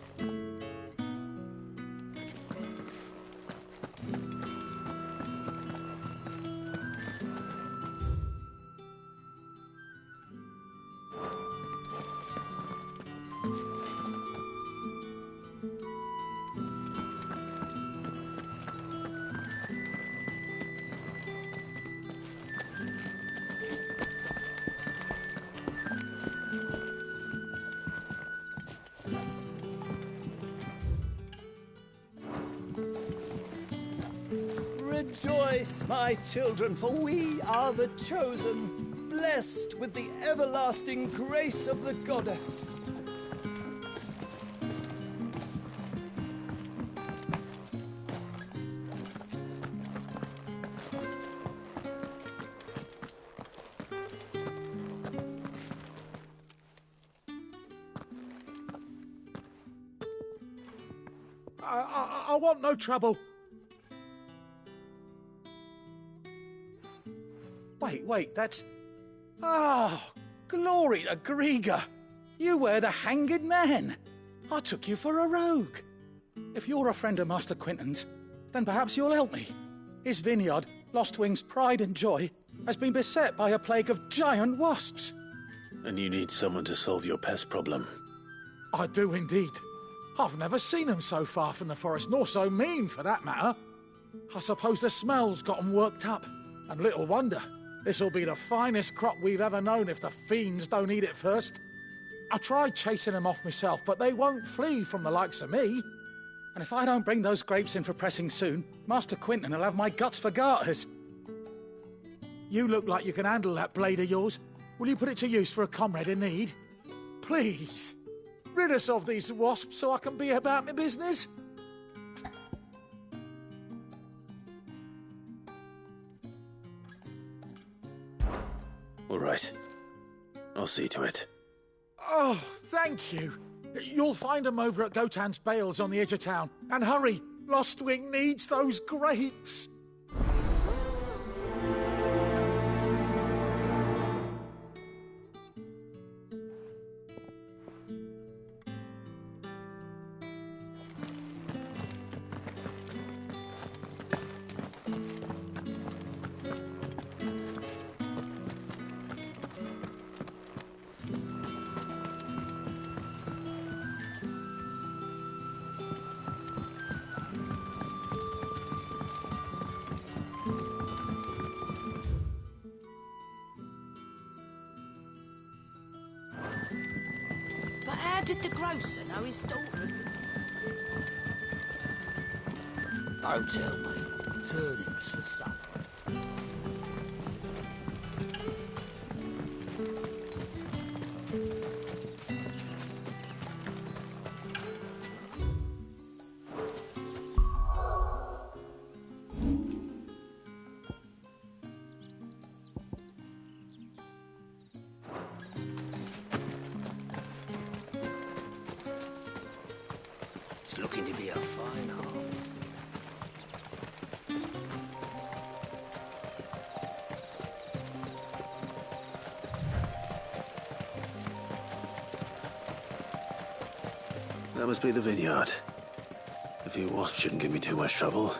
Rejoice, my children, for we are the chosen, blessed with the everlasting grace of the goddess. I want no trouble. Wait, Wait, that's... Oh, glory to Grieger! You were the hanged man! I took you for a rogue. If you're a friend of Master Quinton's, then perhaps you'll help me. His vineyard, Lostwing's pride and joy, has been beset by a plague of giant wasps. And you need someone to solve your pest problem. I do indeed. I've never seen them so far from the forest, nor so mean, for that matter. I suppose the smell's got 'em worked up, and little wonder. This'll be the finest crop we've ever known if the fiends don't eat it first. I tried chasing them off myself, but they won't flee from the likes of me. And if I don't bring those grapes in for pressing soon, Master Quinton will have my guts for garters. You look like you can handle that blade of yours. Will you put it to use for a comrade in need? Please, rid us of these wasps so I can be about my business. All right. I'll see to it. Oh, thank you. You'll find them over at Gotan's Bales on the edge of town. And hurry, Lostwing needs those grapes. But how did the grocer know his daughter had been... Don't tell me. Turnips for supper. It's looking to be a fine harvest. That must be the vineyard. A few wasps shouldn't give me too much trouble.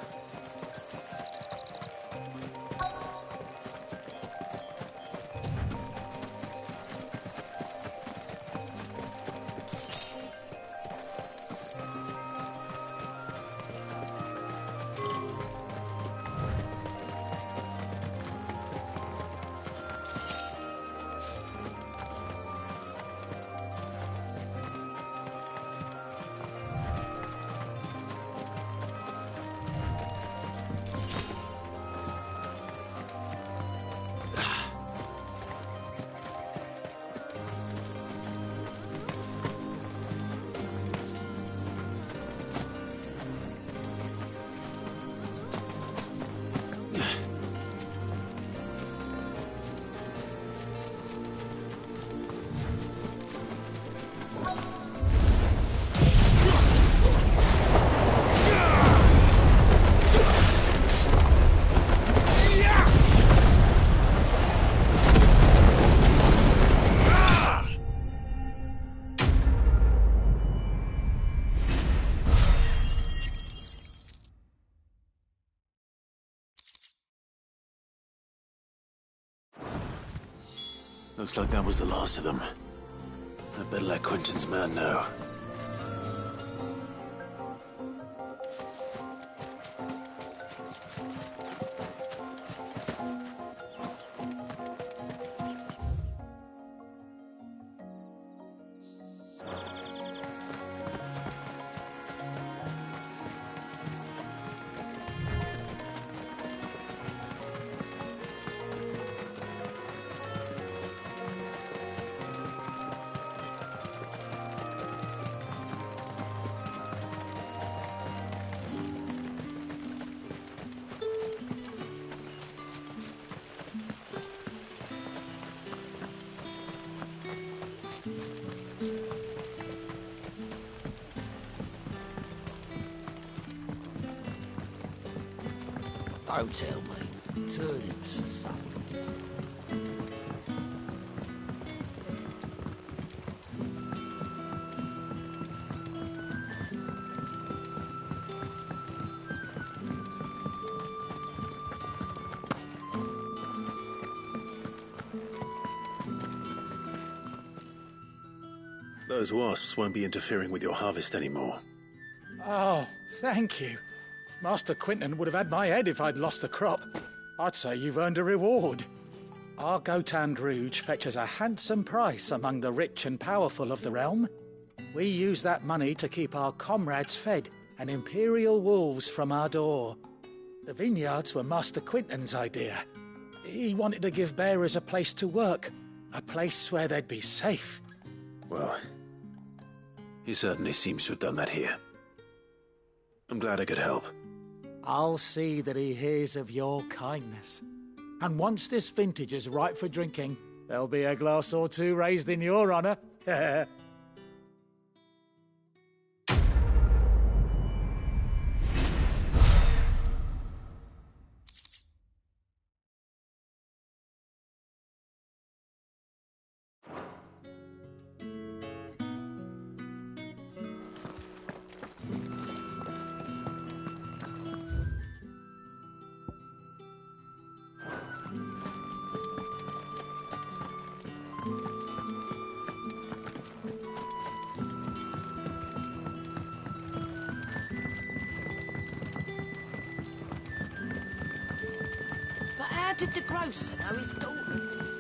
Looks like that was the last of them. I'd better let Quinton's man know. Don't tell me. Turnips for supper. Those wasps won't be interfering with your harvest anymore. Oh, thank you. Master Quinton would have had my head if I'd lost the crop. I'd say you've earned a reward. Our Gotand Rouge fetches a handsome price among the rich and powerful of the realm. We use that money to keep our comrades fed and imperial wolves from our door. The vineyards were Master Quinton's idea. He wanted to give bearers a place to work, a place where they'd be safe. Well, he certainly seems to have done that here. I'm glad I could help. I'll see that he hears of your kindness. And once this vintage is ripe for drinking, there'll be a glass or two raised in your honour. But how did the grocer know his daughter was...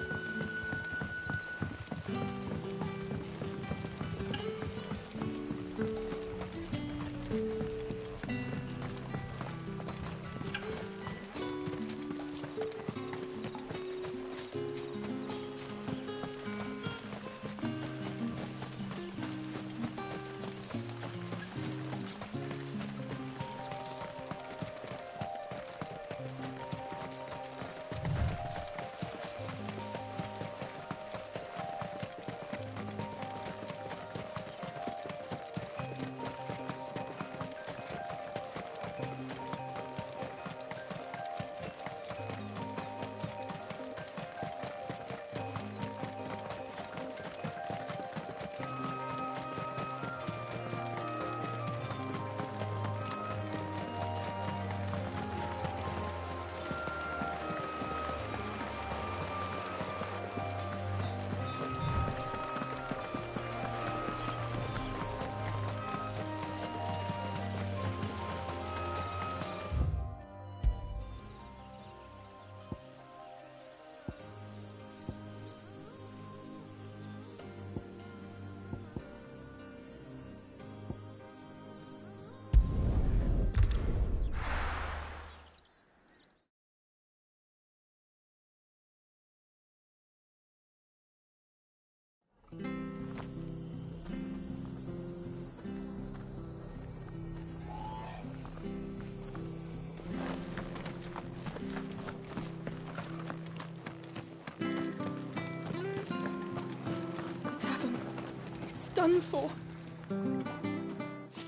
Done for.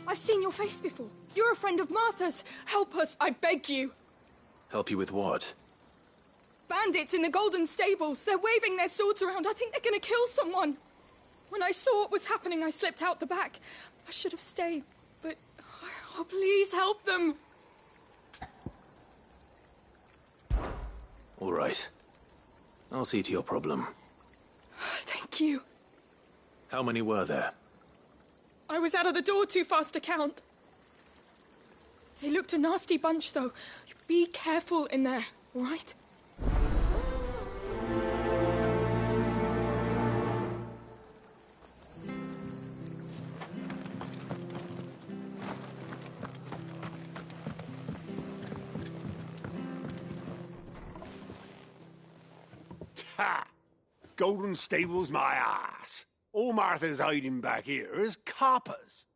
I've seen your face before. You're a friend of Martha's. Help us, I beg you. Help you with what? Bandits in the Golden Stables. They're waving their swords around. I think they're going to kill someone. When I saw what was happening, I slipped out the back. I should have stayed, but... Oh, please help them. All right. I'll see to your problem. Thank you. How many were there? I was out of the door too fast to count. They looked a nasty bunch, though. Be careful in there, all right? Ha! Golden Stables, my ass. All Martha's hiding back here is coppers.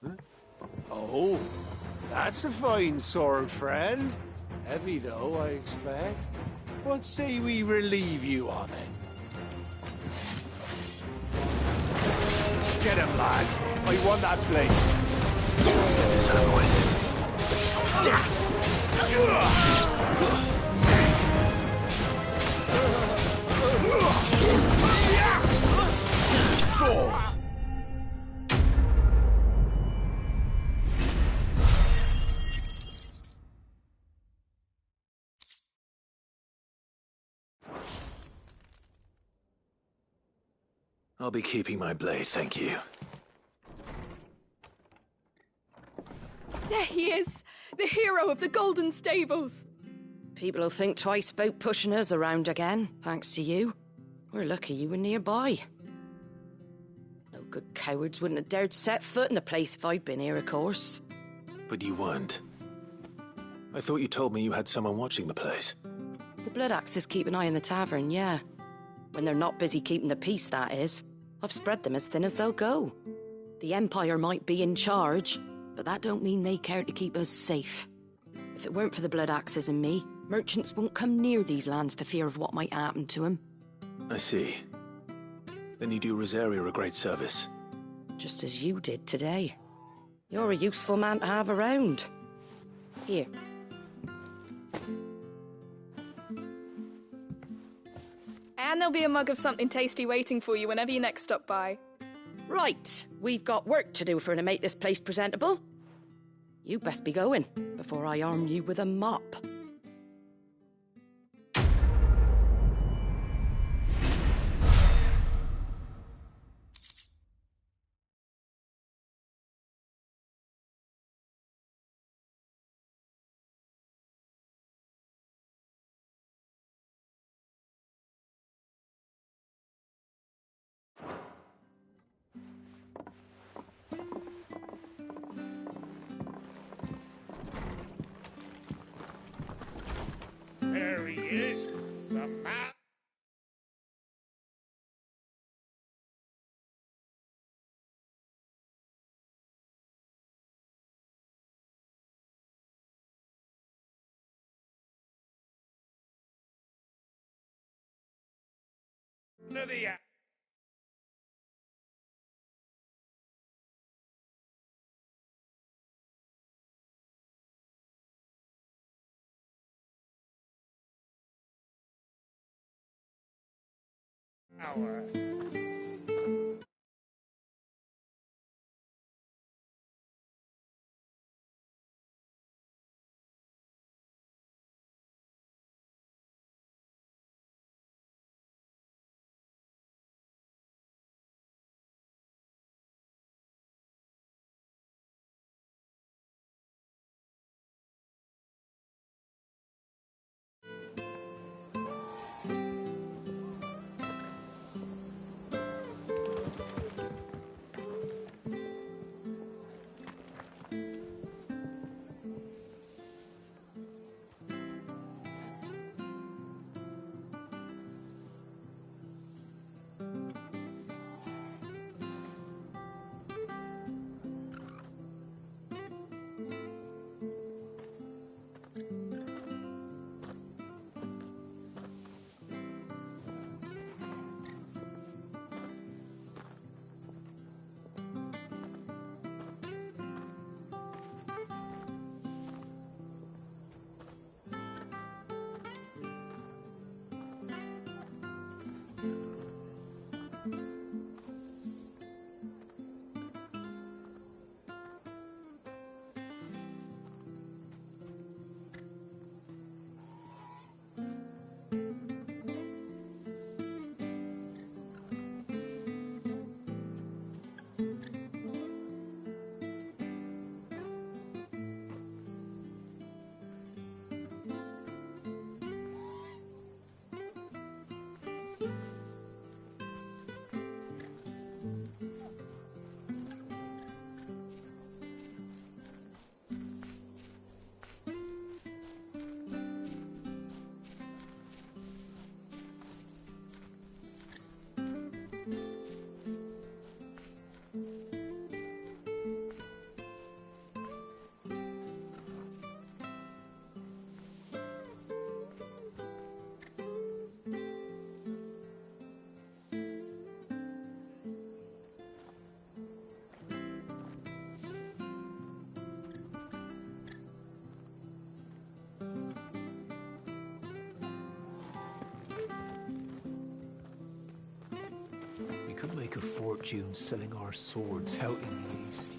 Huh? Oh, that's a fine sword, friend. Heavy, though, I expect. What say we relieve you of it? Get him, lads. I want that blade. Let's get this over with. I'll be keeping my blade, thank you. There he is! The hero of the Golden Stables! People'll think twice about pushing us around again, thanks to you. We're lucky you were nearby. No good cowards wouldn't have dared set foot in the place if I'd been here, of course. But you weren't. I thought you told me you had someone watching the place. The Blood Axes keep an eye on the tavern, yeah. When they're not busy keeping the peace, that is. I've spread them as thin as they'll go. The Empire might be in charge, but that don't mean they care to keep us safe. If it weren't for the Blood Axes and me, merchants won't come near these lands for fear of what might happen to them. I see. Then you do Rosaria a great service. Just as you did today. You're a useful man to have around. Here. And there'll be a mug of something tasty waiting for you whenever you next stop by. Right, we've got work to do for to make this place presentable. You best be going, before I arm you with a mop. There he is, the man. To the hour. We could make a fortune selling our swords out in the east.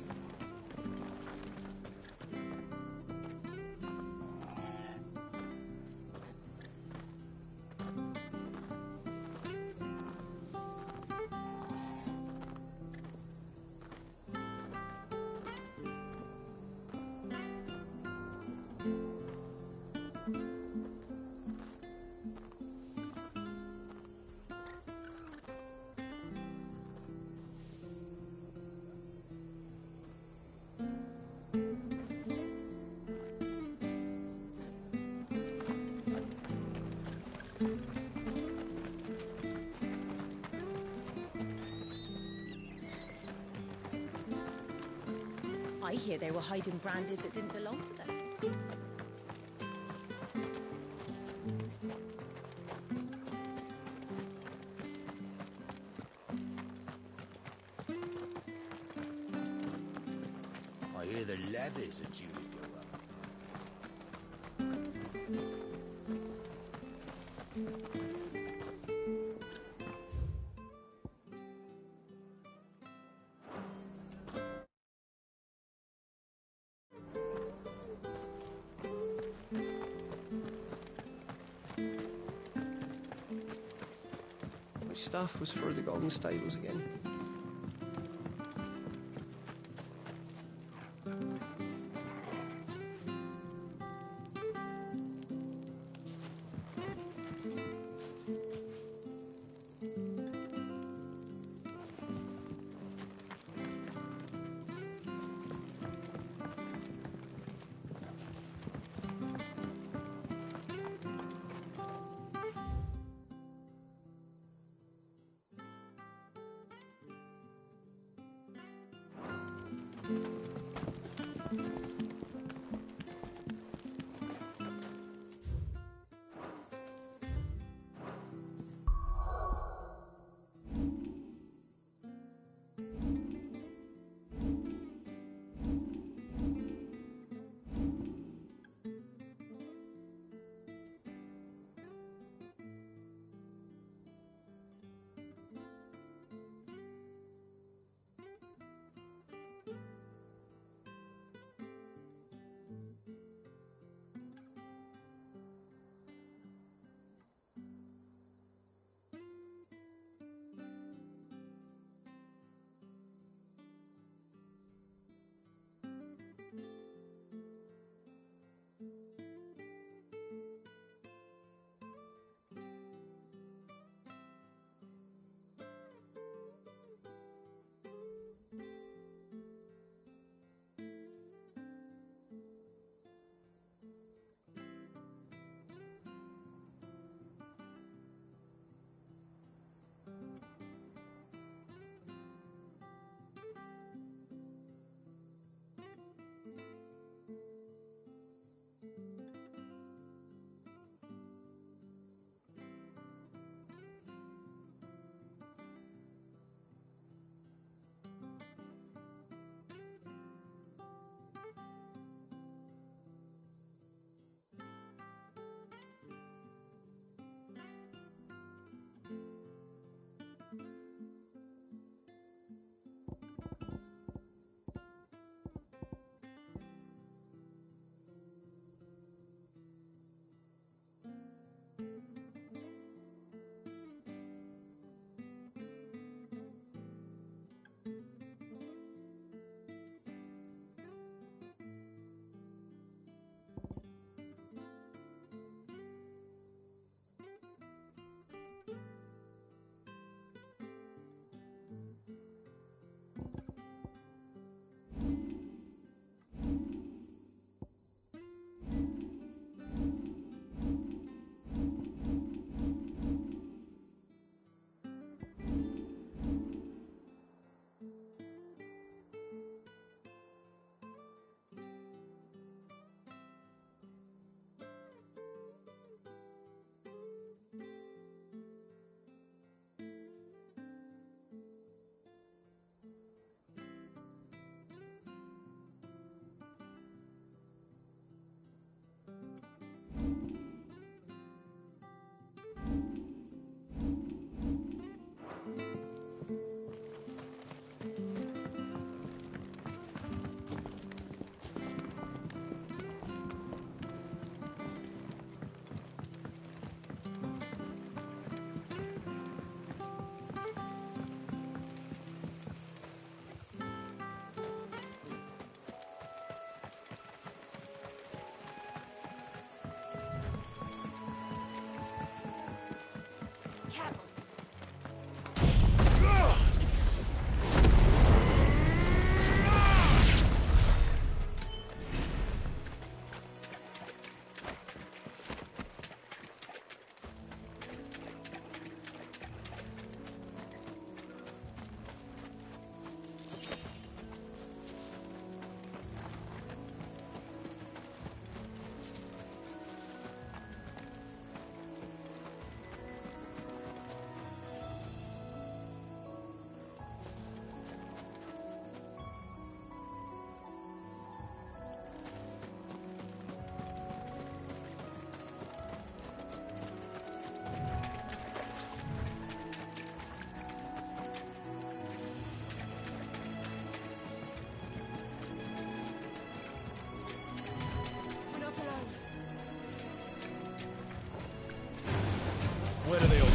I hear they were hiding branded that didn't belong to them. I hear the levies are due to go up. Which stuff was for the Golden Stables again?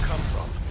come from?